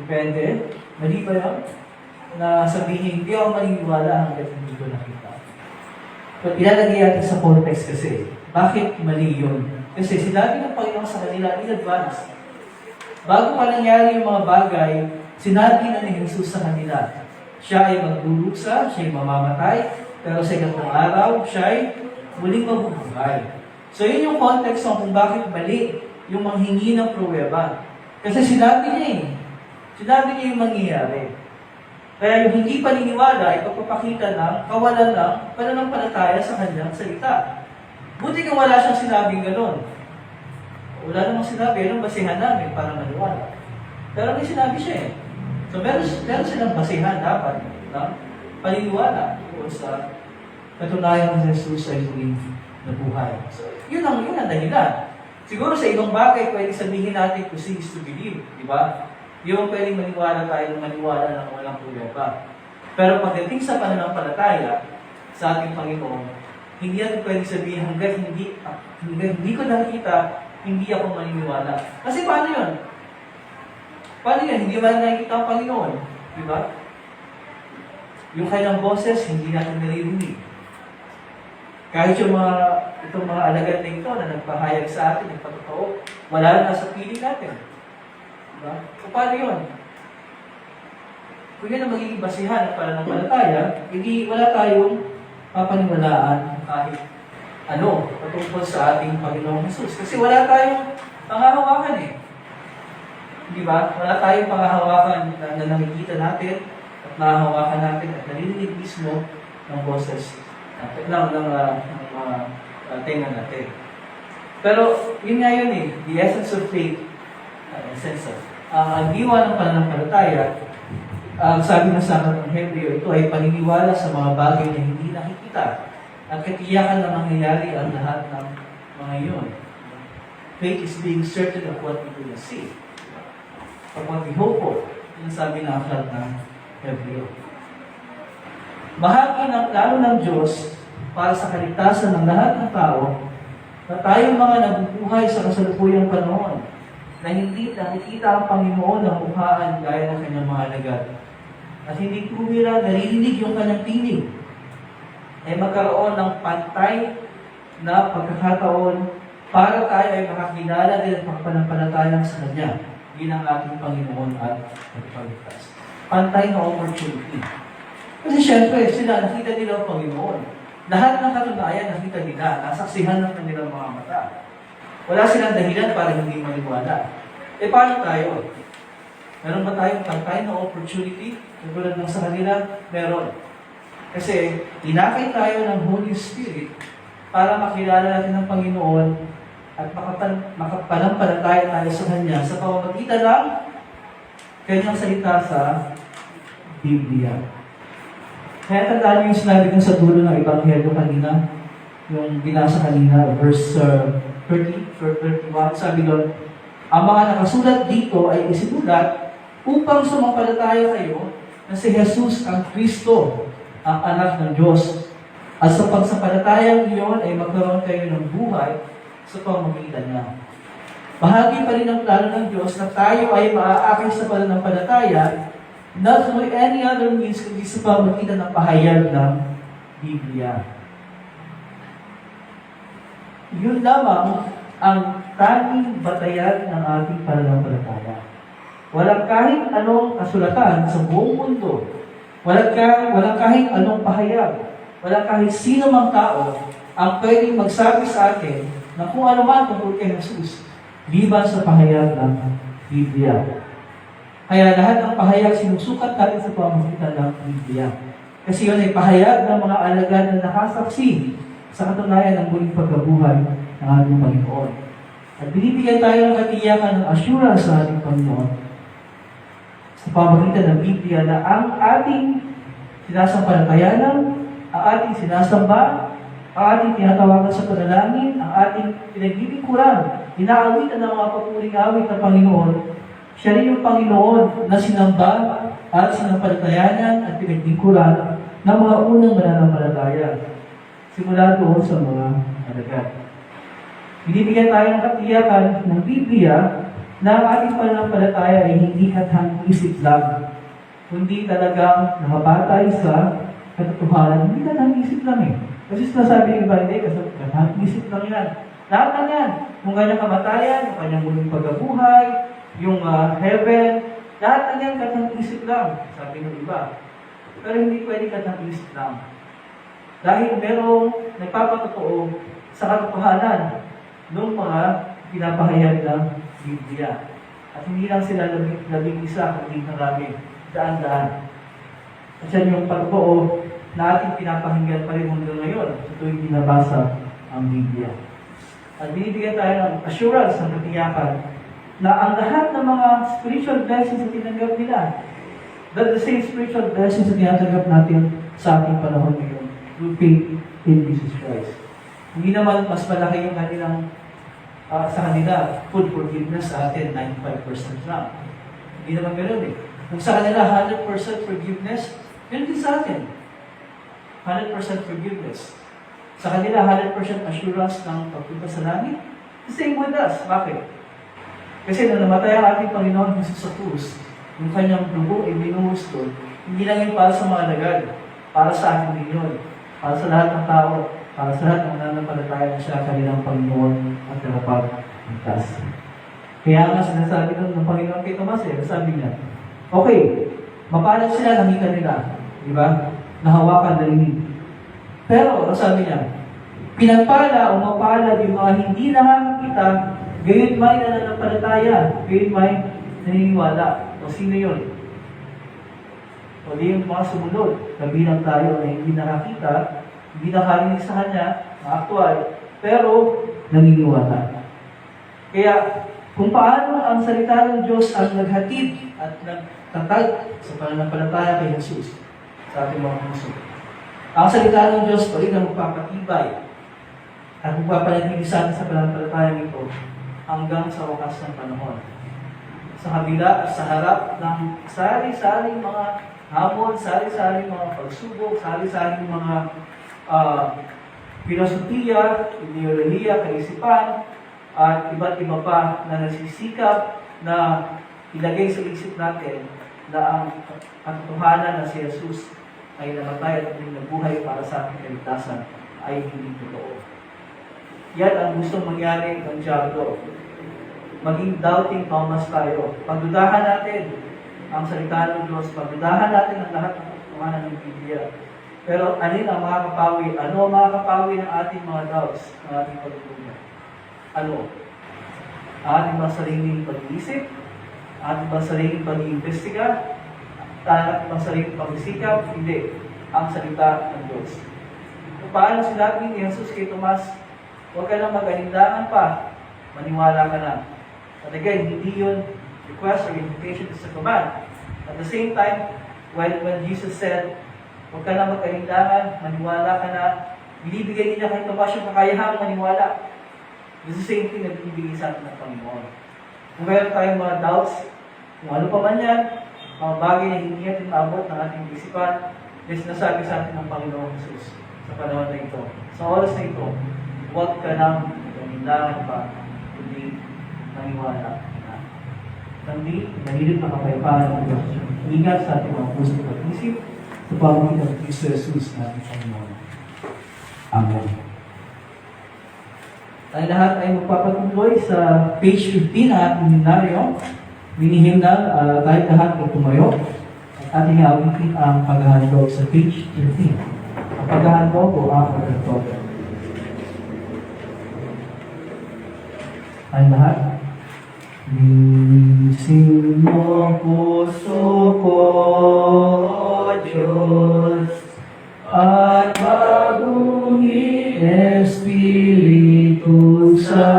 Depende. Mali ba yun? Na sabihin, hindi ako maniniwala hanggat hindi ko nakita. But ilalagay natin sa context kasi. Bakit mali yun? Kasi sinabi ng Panginoon sa kanila in advance. Bago pa nangyari yung mga bagay, sinabi na ni Jesus sa kanila, siya ay magluluksa, siya ay mamamatay, pero sa ikatlong araw, siya ay muling mabubuhay. So yun yung context kung bakit mali yung manghingi ng pruweba. Kasi sinabi niya eh. Sinabi niya yung mangyayari. Kaya yung hindi paniniwala ay pagpapakita ng kawalan ng pananampalataya sa kanyang salita. Buti kung wala siyang sinabing gano'n. Wala namang sinabi, anong basihan namin para maniwala? Pero may sinabi siya eh. So meron silang basihan dapat ng paniniwala sa katunayan ng Jesus ay muling nabuhay. So yun ang dahilan. Siguro sa ibang bagay, pwede sabihin natin to see is to believe. Di ba? Di ba pwedeng maniwala tayo ng maniwala na walang pruweba. Pero pagdating sa pananampalataya sa ating Panginoon, hindi natin pwedeng sabihin hanggang hindi ko nakita, hindi ako maniniwala. Kasi paano yun? Paano yun? Hindi ba nakikita ang Panginoon? Di ba? Yung kanyang boses, hindi natin naririnig. Kahit yung itong mga alagad na ito na nagpahayag sa atin, nagpatotoo, wala na sa piling natin. Diba? So, paano yun? Kung yan ang magiging basihan ng pananampalataya, hindi wala tayong papaniwalaan kahit ano patungkol sa ating Panginoong Jesus. Kasi wala tayong pangahawakan eh. Di ba? Wala tayong pangahawakan na nakikita natin at nahahawakan natin at narinig mismo ng boses ng tenga natin. Pero yun nga yun eh, the essence of faith, ang diwa ng pananampalataya, sabi na sa akin ng Hebreo, ito ay paniniwala sa mga bagay na hindi nakikita at katiyakan na mangyayari ang lahat ng mga yun. Faith is being certain of what we do not see. Of what we hope for. Yung sabi na aklat ng Hebreo. Bahagi lalo ng Diyos para sa kaligtasan ng lahat ng tao na tayong mga nabubuhay sa kasalukuyang panahon na hindi nakikita ang Panginoon ng mukhaan gaya ng kanyang mga alagad at hindi tumira naririnig yung kanyang tinig ay magkaroon ng pantay na pagkakataon para tayo ay makakilala din ang pagpanampalataya sa Kanya bilang ating Panginoon at Pagpaligtas. Pantay na opportunity. Kasi syempre, sila nakita nila ang Panginoon. Lahat ng katunayan nakita nila, nasaksihan ng kanilang mga mata. Wala silang dahilan para hindi maniwala. E paano tayo? Meron ba tayong pantay na opportunity? Tulad ng sa kanila, meron. Kasi tinakay tayo ng Holy Spirit para makilala natin ang Panginoon at makapanampalataya tayo sa Kanya sa pamamagitan ng Kanyang salita sa Biblia. Kaya tandaan niyo yung sinabi ko sa dulo ng Ebanghelyo kanina, yung binasa kanina, verse 30, verse 31, sabi doon, ang mga nakasulat dito ay isinulat upang sumampalataya kayo na si Jesus ang Kristo, ang anak ng Diyos. At sa pagsampalatayang iyon ay magkaroon kayo ng buhay sa pamamagitan niya. Bahagi pa rin ng plano ng Diyos na tayo ay maaakay sa pananampalataya not through any other means kundi sa pamamagitan ng pahayag ng Biblia. Yun lamang ang tanging batayan ng ating pananampalataya. Walang kahit anong kasulatan sa buong mundo, walang kahit anong pahayag, walang kahit sino mang tao ang pwedeng magsabi sa atin na kung ano man tungkol kay Jesus, liban sa pahayag ng Biblia. Kaya lahat ng pahayag sinusukat natin sa pamamagitan ng Biblia. Kasi yun ay pahayag ng mga alagad na nakasaksi sa katunayan ng muling pagkabuhay ng ating Panginoon. At binibigyan tayo ng katiyakan ng assurance sa ating Panginoon sa pamamagitan ng Biblia na ang ating sinasampalatayanan, ang ating sinasamba, ang ating tinatawagan sa panalangin, ang ating pinaglilingkuran, inaawitan ng mga papuring awit ng Panginoon, siya rin yung Panginoon na sinamba at sinampalatayanan at pinaglingkuran ng mga unang mananampalataya. Simula doon sa mga alagad. Binibigyan tayo ng katiyakan ng Biblia na ang ating pananampalataya ay hindi kathang-isip lang, kundi talagang nakabatay sa katotohanan. Hindi kathang-isip lang eh. Kasi sinasabi ng iba, hindi, kasi kathang-isip lang yan. Lahat lang yan. Yung kanyang kamatayan, yung kanyang muling pagkabuhay, yung heaven, lahat lang yan kathang-isip lang, sabi ng iba. Pero hindi pwede kathang-isip lang. Dahil merong nagpapatotoo sa katotohanan ng mga pinapahayag ng Biblia. At hindi lang sila labing isa, kundi marami, daan-daan. At yan yung patotoo na ating pinapahinggan pa rin hanggang ngayon sa tuwing binabasa ang Biblia. At binibigyan tayo ng assurance, ng katiyakan, na ang lahat ng mga spiritual blessings na tinanggap nila, that the same spiritual blessings na tinatanggap natin sa ating panahon ngayon, through faith in Jesus Christ. Hindi naman mas malaki yung kanilang sa kanila, full forgiveness sa atin, 95% lang. Hindi naman ganoon eh. Kung sa kanila, 100% forgiveness, yun din sa atin. 100% forgiveness. Sa kanila, 100% assurance ng pagpunta sa langit. The same with us. Bakit? Kasi nung namatay ang ating Panginoon Jesus sa krus, yung kanyang dugo ay binuhos doon, hindi lang yun para sa mga alagad, para sa atin din yun, para sa lahat ng tao, para sa lahat ng nananampalataya na siya kanilang Panginoon at nakapagligtas. Kaya nga sinasabi ng Panginoon kay Tomas sabi niya, okay, mapalad sila, nakita nila, di ba? Nahawakan, narinig. Pero, ang sabi niya, pinagpala o mapalad yung mga hindi nakakakita, gayon may nananampalataya, gayon may naniniwala. O sino yun? O di yung mga sumunod, kabilang tayo na hindi nakakita, hindi nakarinig sa Kanya, na aktual, pero naniniwala. Kaya, kung paano ang salita ng Diyos ang naghatid at nagtatag sa pananampalataya kay Jesus sa ating mga puso. Ang salita ng Diyos pa rin ang magpapatibay at magpapanatili sa atin sa pananampalataya nito hanggang sa wakas ng panahon. Sa kabila at sa harap ng sari-saring mga hamon, sari-saring mga pagsubok, sari-saring mga filosofiya, ideolohiya, kaisipan, at iba't iba pa na nagsisikap na ilagay sa isip natin na ang katotohanan na si Jesus ay namatay at nabuhay para sa ating kaligtasan ay hindi totoo. Yan ang gusto mangyari ng Diablo. Maging doubting Thomas tayo. Pagdudahan natin ang salita ng Diyos, pagdudahan natin ang lahat ng katotohanan ng Biblia. Pero alin ang makakapawi? Ano ang makakapawi ng ating mga doubts, ng ating pagdududa? Ano? Ang ating mga sariling pag-iisip, ang ating mga sariling pag-iimbestiga, ang ating mga sariling pag-isikap, hindi. Ang salita ng Diyos. Kung paano sinabi ni Jesus kay Tomas, huwag ka lang mag-alinlangan pa, maniwala ka na. At again, hindi yun request or invitation, is a command. At the same time, when Jesus said, huwag ka lang mag-alinlangan, maniwala ka na, Binibigay nila kahit tumaas yung kakayahang maniwala. This is the same thing na binibigay sa atin ng Panginoon. Kung meron tayong mga doubts, kung ano pa man yan, mga bagay na hindi natin maabot ng ating isipan, is nasabi sa atin ng Panginoon Jesus sa panahon na ito. Sa oras na ito, huwag ka nang tumindahan pa, kundi maniwala na. Kundi, nahilip na kapayapaan ng Diyos. Ingat sa ating mga puso at isip sa pamamagitan ng Kristo Jesus na ating Panginoon. Amen. Tayo lahat ay magpapatuloy sa page 15 ng ating himnaryo. Minihimnal, tayo lahat ay tumayo. At ating awitin ang paghahandog sa page 15. Ang paghahandog o ang paghahandog. Tayo lahat. Lising mo puso ko, O Diyos, at bagungin Espiritu sa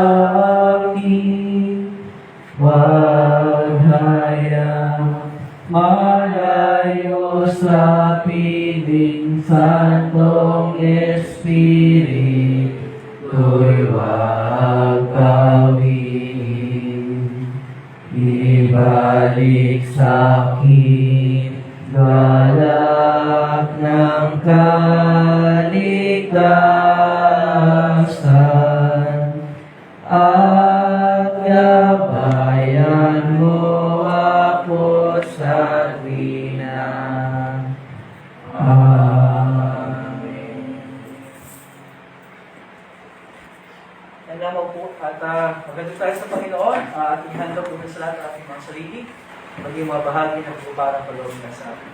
akin. Huwag hayang malayo sa piling Santong Espiritu'y huwag kawin. Ibalik sa akin galak ng kaligtasan at gabayan mo ako sa tuwina. Amen. Yan lamang po at maganda tayo sa Panginoon at ihanda po sa lahat ng ating mga sarili maging mga bahagi ng pagkuparang paloob na sa atin.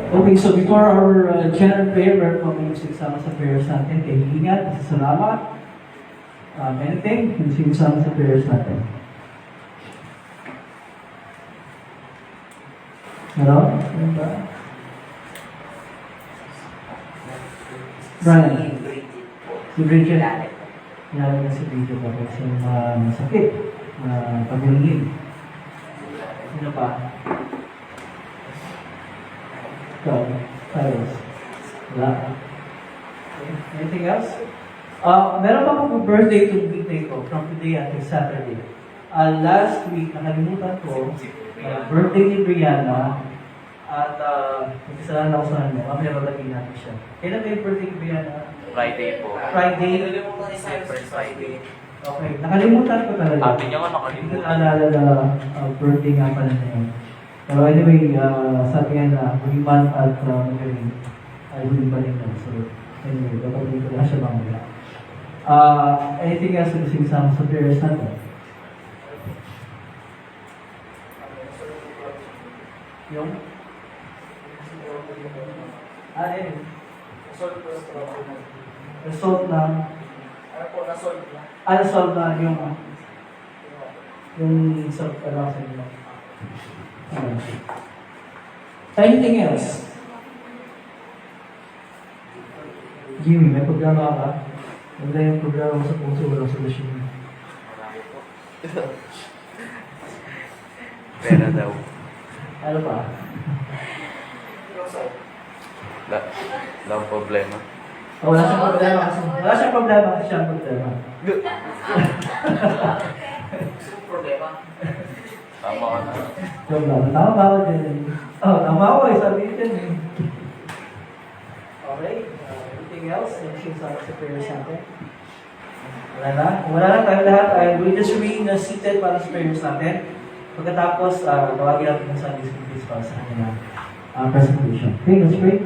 Okay, so before our general prayer, we're going to sama sa prayers natin. Kaya ingat, salamat. Anything, yung sama sa prayers natin. Hello? Ano ba? Brian. Si Bridget. Kailangan na si Bridget ako sa masakit na pag-uling. Ano pa? Cyrus. Wala. Okay. Anything else? Meron pa akong birthday to weekday ko from today until Saturday. Last week, nakalimutan ko, birthday ni Brianna at nagkasalanan ako sa kanya. Mamaya babagin natin siya. Kailan ba yung birthday ni Brianna? Friday po. Friday. First Friday. Okay, nakalimutan ko talaga. Sabi niya nga Hindi ko nakalimutan. naalala na birthday nga pala na yun. Pero anyway, sabi nga na, huling month at magaling, ay huling balik na. So, anyway, babagin ko na siya mamaya. Anything else na gusto sama sa prayers natin? Yung? Anyway. Result na. Result na yung sa sa inyo. Anything else? Jimmy, may programa ka? Wala yung programa sa puso, walang solusyon. Pera daw. Ano pa? Wala akong problema. Wala siyang problema kasi. Wala siyang problema kasi siyang problema. Tama ka na. Problema. Tama ba ako din? Tama ako eh. Sabi din eh. Okay. Anything else? Anything sa prayers natin? Wala na? Kung wala na tayo lahat, we'll just remain seated para sa prayers natin. Pagkatapos, tawagin natin ng Sunday School Kids para sa kanilang presentation. Okay, let's pray.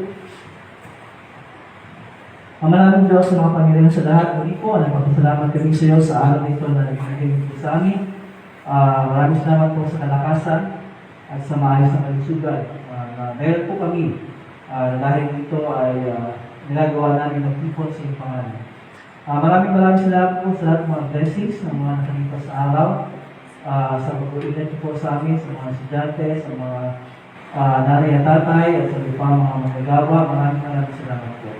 Ama namin Diyos sa mga Panginoon sa lahat, muli po, nagpapasalamat kami sa iyo sa araw na ito na nagbibigay po sa amin. Maraming salamat po sa kalakasan at sa maayos na kalusugan meron po kami dahil dito ay ginagawa namin ng people sa iyong pangalan. Maraming salamat po sa lahat ng mga blessings ng mga nakalipas sa araw, sa pag-ulitan niyo po sa amin, sa mga estudyante, sa mga nanay at tatay, at sa iba mga magagawa. Maraming salamat po.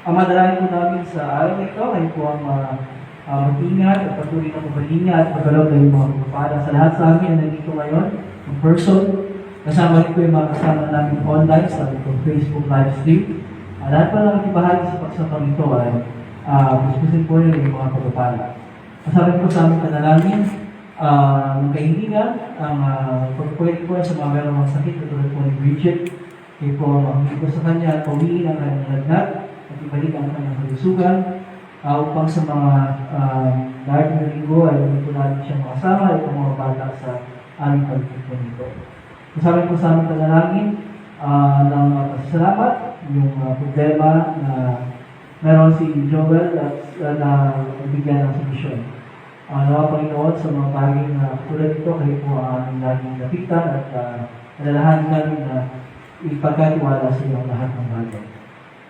Ang madalangin po namin sa araw na ito ay po ang mag-ingat at patuloy na mabalinga at magalaw na yung mga pagpapala sa lahat sa amin na nandito ngayon, in person. Kasama rin po yung mga kasama namin online sa Facebook live stream. Lahat pa lang nakibahagi sa pagsapang ito ay gustusin po rin yung mga pagpapala. Kasama po sa aming panalangin, ng kahilingan, ang pagpapwede po sa mga merong mga sakit, katulad po ni Bridget, kayo po mahulit po sa kanya at pawin ang kanyang lagnat at ibalik ang kanyang kalusugan, upang sa mga dahil na linggo ay hindi po natin siya makasama at mga bata sa aming pagpapwede nito. Kasama po sa aming panalangin ng pasasalamat, yung problema na meron si Joel at na bigyan ng solusyon. Nawa Panginoon sa mga bagay na tulad ito, kayo po ang aming laging lapitan at alalahanin namin na ipagkatiwala sa iyo ang lahat ng bagay.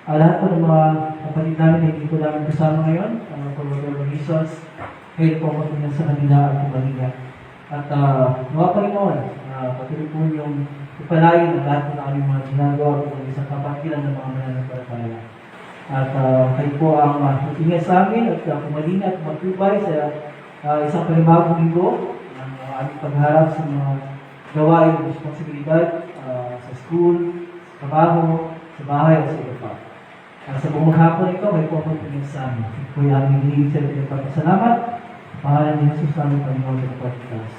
Lahat po ng mga kapatid namin na hindi po namin kasama ngayon, for whatever reasons, kayo po matunan sa kanila at kumalinga. At nawa Panginoon, patuloy po yung ipalayin ng lahat po na aming mga ginagawa po ng isang kapatilan ng mga mananampalataya. At kayo po ang ingat sa amin at kumalinga at matubay sa isang panibagong linggo ng aming pagharap sa mga gawain ng responsibilidad sa school, sa trabaho, sa bahay at sa iba pa. Sa buong hapon ito, may pumapagpapagin sa amin. Ito po yung aming hinihilig sa ilang pagkasalamat. Pangalan ni Jesus namin Panginoon sa kapatidas.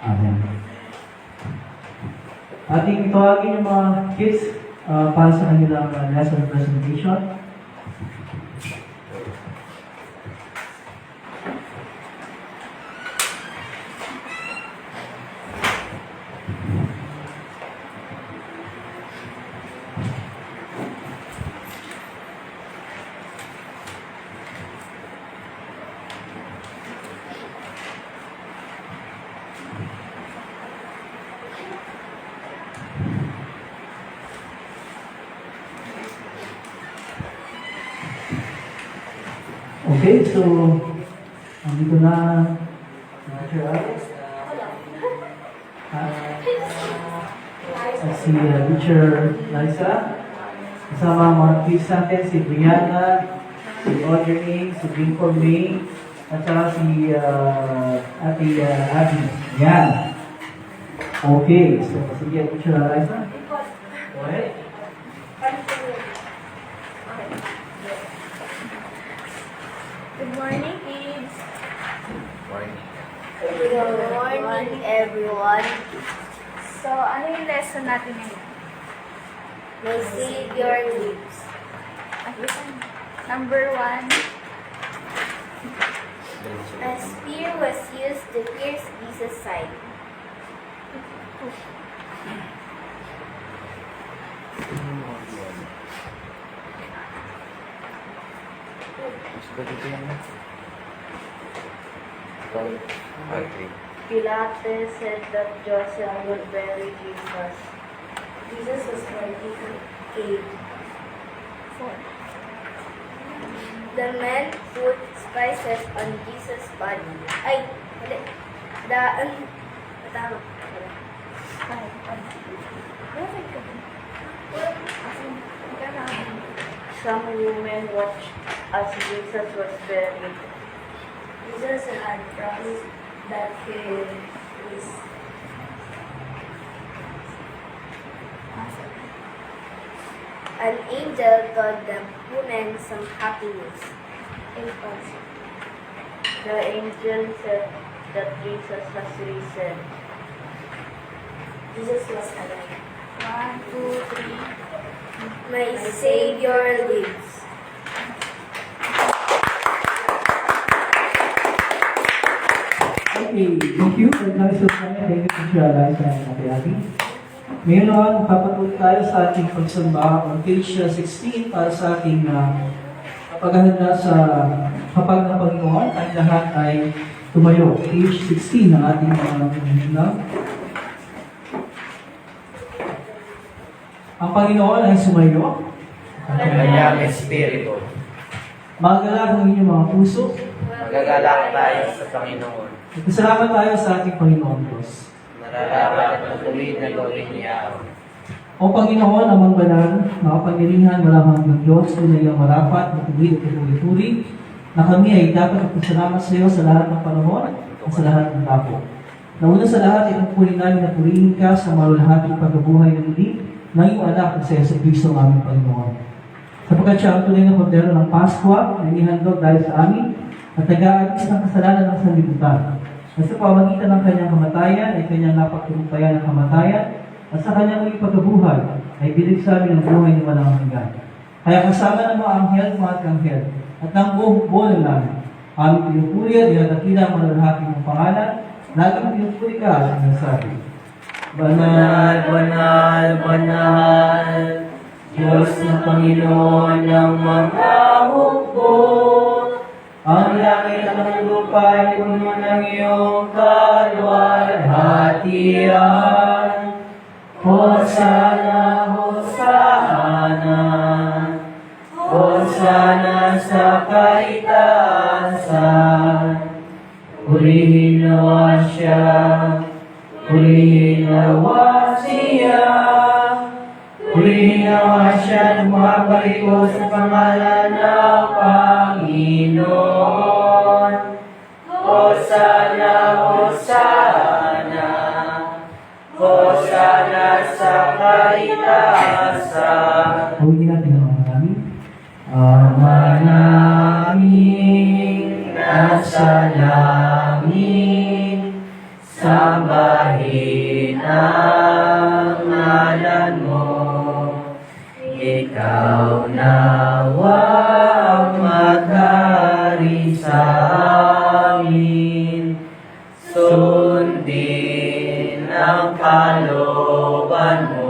Amen. Ating itawagin yung mga kids para sa kanilang lesson presentation. Okay, so, dito na Teacher Alex. Si Teacher Liza. Kasama ang mga kids natin, si Brianna, si Audrey, si Binko May, at saka si Ate Abby. Yan. Okay, so sige, Teacher Liza. Go ahead. Good morning, kids. Morning. Good morning, everyone. So, ano yung lesson natin ngayon? May Savior lives. Number 1. A spear was used to pierce Jesus' side. Okay. Pilates said that Joseph would bury Jesus. Jesus was buried in a cave. 4. The men put spices on Jesus' body. Ay, mali. Tama. 5. Some women watched as Jesus was buried. Jesus had promised that he would please. An angel told the women some happy news. The angel said that Jesus has risen. Jesus was alive. 1, 2, 3. My Savior lives. Okay, thank you. Thank you, Teacher Liza and Ate Abby. Ngayon naman, papatuloy tayo sa ating pagsamba on page 16 para sa ating paghahanda sa kapag ng Panginoon. Ang lahat ay tumayo. Page 16 ng ating mga Ang Panginoon ay sumayo. Kanyang Espiritu. Magagalak ang inyong mga puso. Magagalak tayo sa Panginoon. Salamat tayo sa ating Panginoon Diyos. Nararapat at tuloy na gawin niya. O Panginoon, amang banal, makapangyarihan, walang hanggang Diyos, tunay ang marapat, matuwid at puri-puri, na kami ay dapat magpasalamat sa iyo sa lahat ng panahon at sa lahat ng tapo. Nauna sa lahat, itong puri namin na purihin ka sa marulahating pagkabuhay ng muli ng iyong anak na sa Kristo ang aming Panginoon. Sapagkat siya ang tunay na kordero ng Paskwa na inihandog dahil sa amin at nag-aagis ng kasalanan ng sanlibutan. At sa pamagitan ng kanyang kamatayan ay kanyang napagtagumpayan ng kamatayan at sa kanyang muling pagkabuhay ay bilig sa amin ang buhay ni walang hanggan. Kaya kasama ng mga anghel, mga anghel at ng buong buwan namin, aming pinupuri at dinadakila ang malalahati ng pangalan, laging pinupuri ka at sinasabi, Banal, banal, banal, Diyos na Panginoon ng mga hukbo. Ang langit at ang lupa ay puno ng iyong kaluwalhatian. Hosana, Hosana, Hosana sa kaitaasan. Purihin nawa siya, purihin nawa siya, purihin nawa siya, lumabariko sa pangalan ng Panginoon. Hosana, Hosana, Hosana sa kaitaasan. Huwag natin ang mga namin. Ama namin nasa langit, sambahin ang ngalan mo. Ikaw nawa ang maghari sa amin. Sundin ang kalooban mo.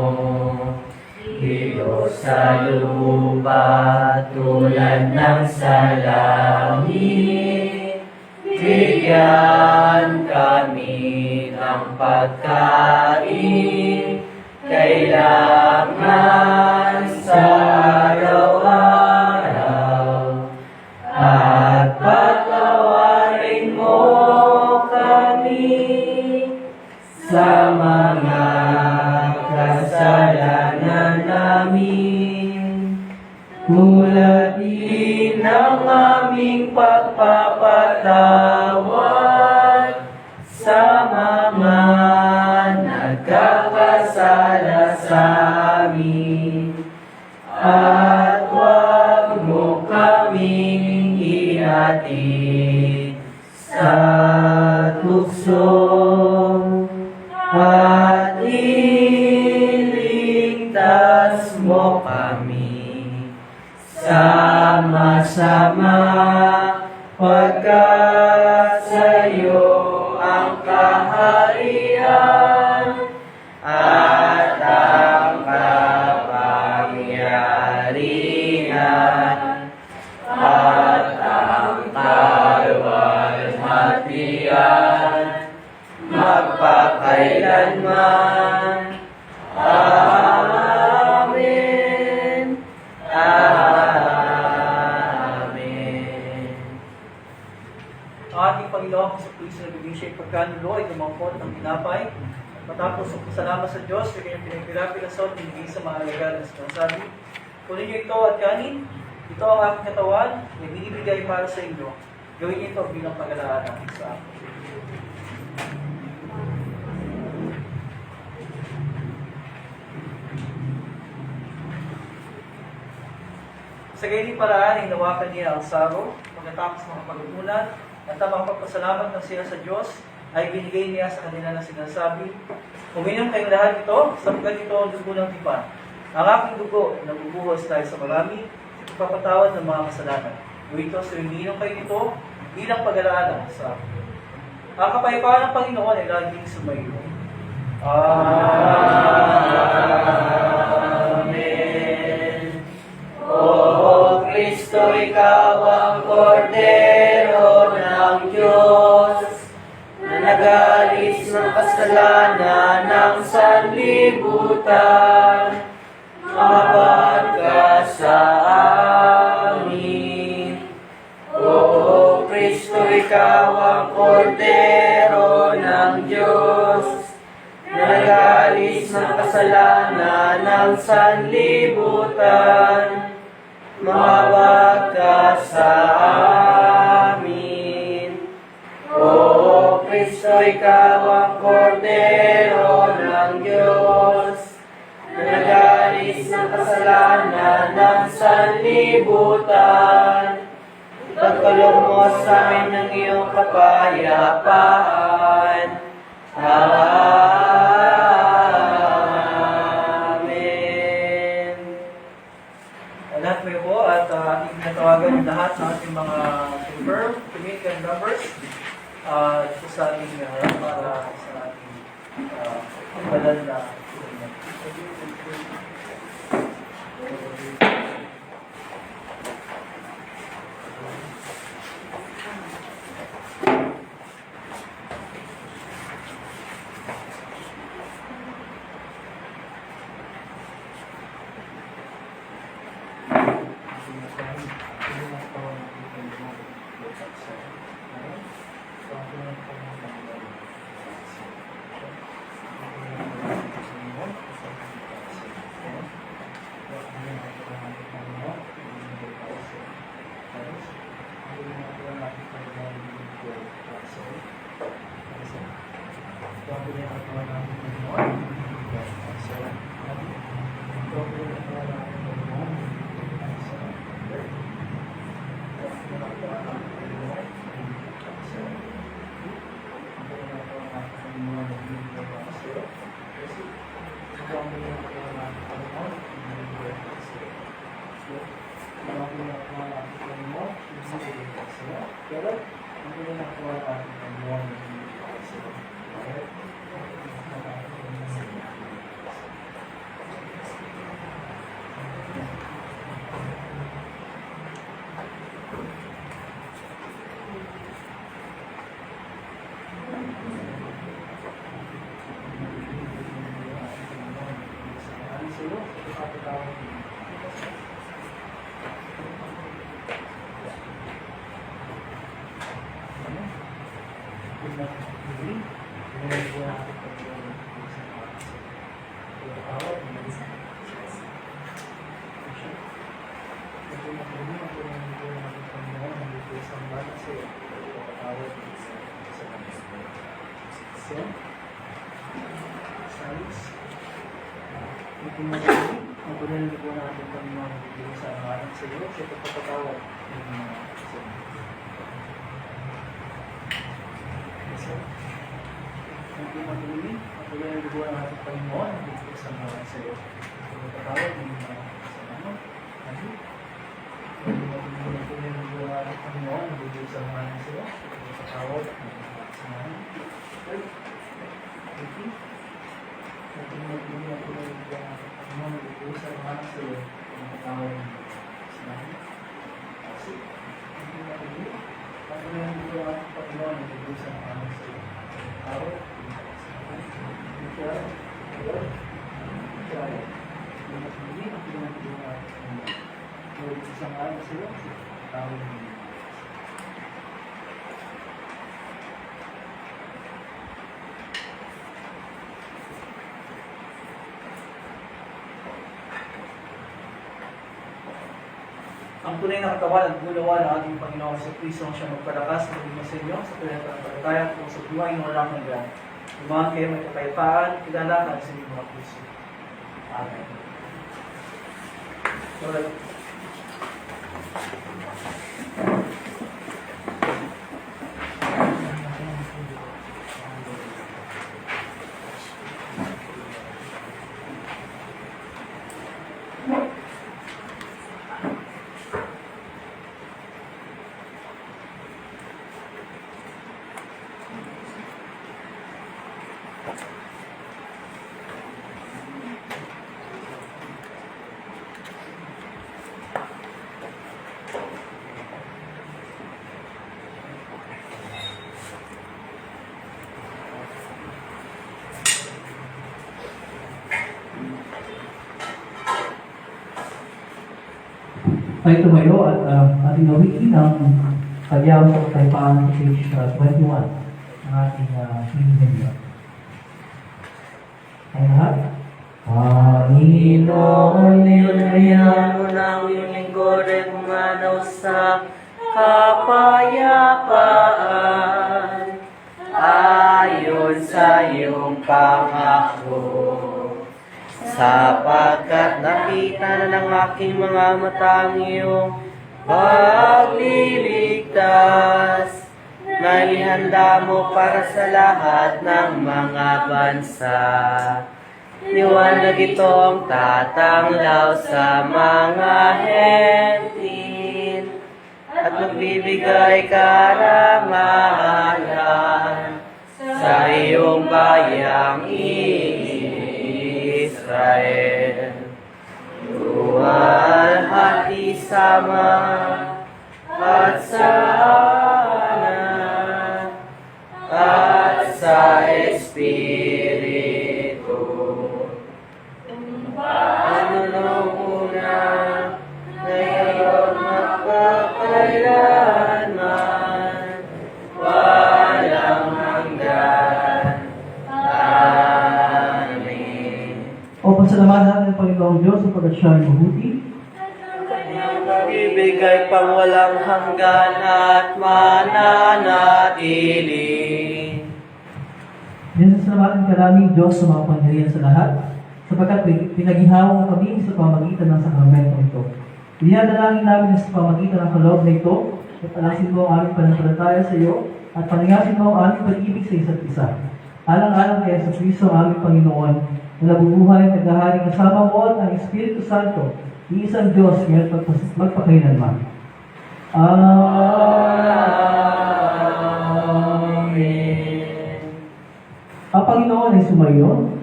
Diyos sa lupa tulad ng sa langit, bigyan kami ng pagkain kailangan sa araw-araw, at patawarin mo kami sa mga kasalanan namin, tulad din ng aming pagpapatawad sa mga nagkakasala sa amin. At huwag mo kaming ihatid sa tukso, at iligtas mo kami sama-sama, pagkat sa'yo ang kaharian at ang kapangyarihan at ang kaluwalhatian magpakailanman. Amen. Amen. Ang ating Panginoon sa Kristo na bigyan siya pagkanulo ay gumampot ng tinapay. At matapos ang pasalamat sa Diyos, sa kanyang pinagpilapil-asot, binigay sa mga alaga na sinasabi, kunin niyo ito at kanin. Ito ang aking katawan na binibigay para sa inyo. Gawin niyo ito bilang pag-alala sa akin. Sa ganyan paraan, hinawakan niya ang saro pagkatapos ng pag-uunan at ang pagpasalamat ng siya sa Diyos ay binigay niya sa kanila na sinasabi, uminom kayong lahat ito, sapagkat ito ang dugo ng tipan. Ang aking dugo na bubuhos tayo sa marami, ipapatawad ng mga kasalanan. Gawin ito sa uminom kayo nito bilang pag-alaala sa akin. Ang kapayapaan ng Panginoon ay laging sumayo. Amen. O Kristo, ikaw ang kordero ng Diyos na nag-alis ng kasalanan ng sanlibutan. ikaw ang kordero ng Diyos, na nag-aalis ng kasalanan ng sanlibutan. Mawag ka sa amin. O Kristo, ikaw ang kordero ng Diyos, na nag-aalis ng kasalanan ng sanlibutan. Pagkaloob mo sa amin ng iyong kapayapaan. Amen. Lahat po po at ating natawagan yung lahat ng ating mga confirm, commit and numbers sa ating para sa ating banal na ang tunay na katawan at gulawa ng ating Panginoon sa Kristo ang siyang magpalakas at maging sa inyo sa tunay na palataya at sa buhay ng walang hanggan. Lumahan kayo may kapayapaan, kilalakan sa inyong mga puso. Amen. Lord, tayo tumayo at ating gawin ng Pag-iawag sa Kataypaan sa page 21 ng ating hinihimla. Ay lahat? Panginoon, nilalayan mo ng iyong lingkod at umanaw sa kapayapaan ayon sa iyong pangako. Sapagkat nakita na ng aking mga mata ang iyong pagliligtas na ihanda mo para sa lahat ng mga bansa. Liwanag itong tatanglaw sa mga hentil at magbibigay karangalan sa iyong bayang Israel. Luwalhati sama at sa anak at sa Espiritu. Ano nung una, ngayon magpakailanman, walang hanggan. Amen. O pasalamatan natin ang Panginoong Diyos sapagkat siya ay mabuti. Ibigay pang walang hanggan at mananatili. Minsan salamatan ka namin Diyos sa mga pangyarihan sa lahat, sapagkat pinaghihawa mo kami sa pamagitan ng sakramento ito. Dinadalangin namin sa pamagitan ng kaloob na ito, at alasin mo ang aming pananampalataya sa iyo, at paningasin mo ang aming pag-ibig sa isa't isa. Alang-alang kaya sa Kristo ang aming Panginoon, na nabubuhay at naghaharing kasama mo at ang Espiritu Santo, iisang Diyos ngayon magpakailanman. Amen. Ang Panginoon ay sumayo.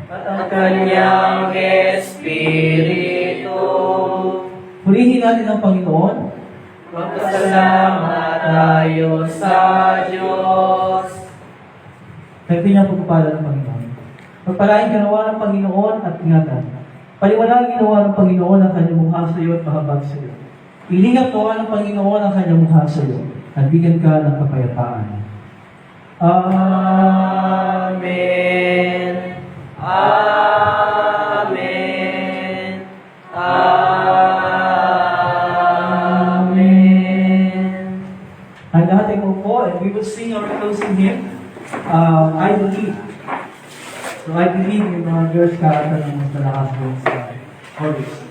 At ang kanyang Espiritu. Purihin natin ang Panginoon. Magpasalamat tayo sa Diyos. May pinapagpapala ng Panginoon. Pagpalain ka nawa ng Panginoon at ingatan. Paliwanagin nawa ng Panginoon ang kanyang mukha sa iyo at mahabag sa iyo. Ilingap nawa ng Panginoon ang kanyang mukha sa iyo at bigyan ka ng kapayapaan. Amen. Amen. Amen. Ang lahat ay upo and we will sing our closing hymn, I Believe. So I believe yung mga girls kakanta ng mas malakas doon sa chorus.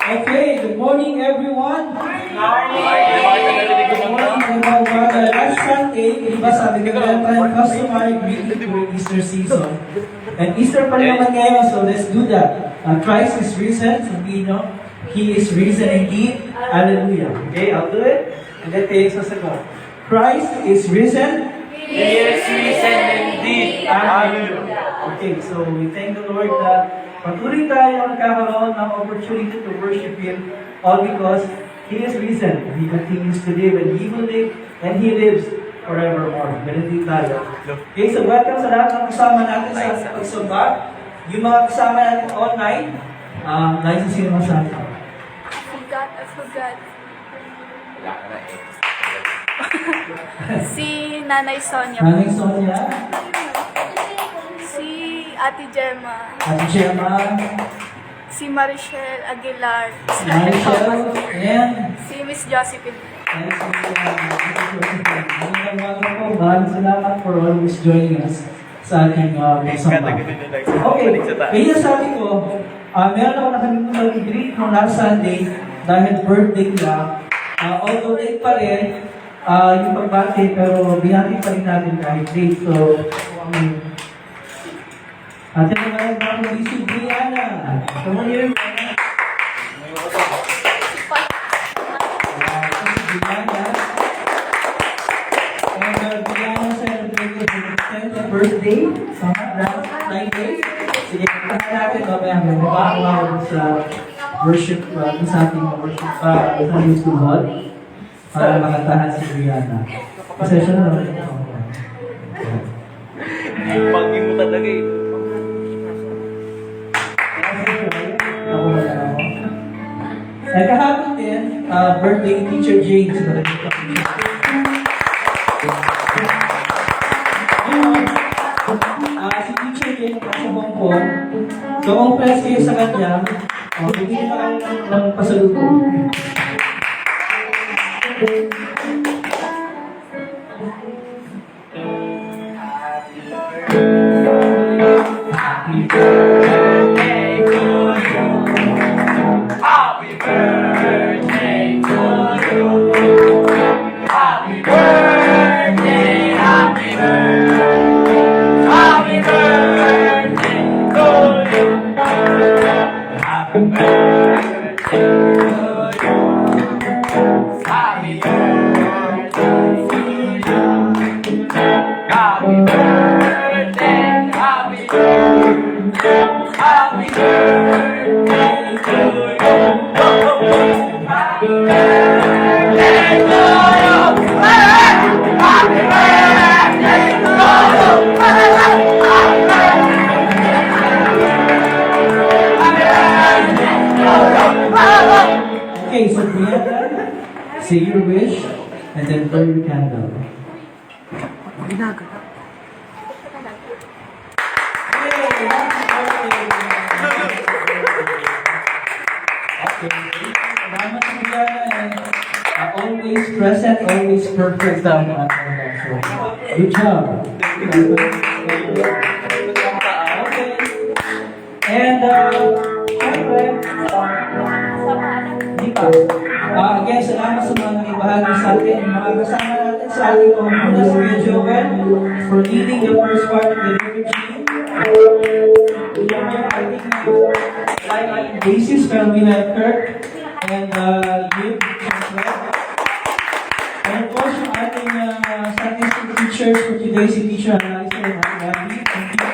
Okay, good morning everyone. Good morning mga brother. Last Sunday, di ba sabi ko meron tayong customary greeting for Easter season. And Easter pa rin naman ngayon, so let's do that. Christ is risen, sabihin nyo. He is risen indeed. Hallelujah. Okay, I'll do it. And then tayo sasagot. Christ is risen. He is risen indeed. Hallelujah. Okay, so we thank the Lord that patuloy tayo nagkakaroon ng opportunity to worship Him all because He is risen. He continues to live and He will live and He lives forevermore. Benedict tayo. Okay, so welcome sa lahat ng kasama natin sa ating pagsamba. Yung mga kasama natin online, nais na sino masabi. I forgot. Wala ka na eh. Si Nanay Sonia. Nanay Sonia, Si Ate Gemma. Ate Gemma, Si Marichelle Aguilar. Michelle, and Si Miss Josephine. Maraming salamat for always joining us sa ating pagsamba. Okay, kaya sabi ko, meron ako nakalimutan i-greet nung last Sunday dahil birthday nila. Although late pa rin yung pagbati, pero binati pa rin natin kahit late. So, atin naman ang mga si Brianna. Come on here, Brianna. Si Brianna. And Brianna celebrated her 20th birthday. Tama, last 9 days. Sige, puntahan natin mamaya. May makakawag sa worship, sa ating worship, Sunday School Hall. Para makantahan si Brianna. Pasensya na naman ito. Pagi mo talaga eh. Ako ba na ako? Ay, kahapon din, birthday ni Teacher James. Si Teacher James sa Bangkok. So, ang press kayo sa kanya, hindi na kayo ng pasalubong. Happy birthday to you. Happy birthday to you. Happy birthday, happy birthday. Happy birthday to you. Happy birthday to you. Happy birthday to you. Happy birthday, happy birthday, happy birthday to you. Happy birthday to you. Happy birthday to you. Okay, so Brianna, say your wish and then burn your candle. Okay. Salamat sa Brianna. Always present, always perfect ang ating show. Good job. Okay. And, syempre, hindi pa. Again, salamat sa mga nangibahagi sa atin. Mga kasama natin sa ating pamumunas, Kuya Joel, for leading the first part of the liturgy. I think basis when we have Kirk and Liv as well. And of course, yung ating Sunday School teachers for today, si Teacher Analisa and Gabby. Thank you.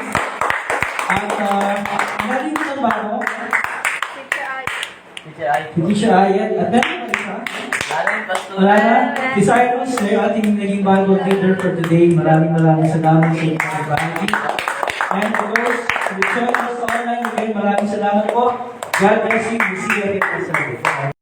At nalito ng bago, si Teacher Ayat. At meron pa isa. Wala na. Si Cyrus, yung ating naging Bible leader for today. Maraming salamat sa inyong pagbahagi. And of course, to the church online again, maraming salamat po. God bless you. We'll see you again next Sunday.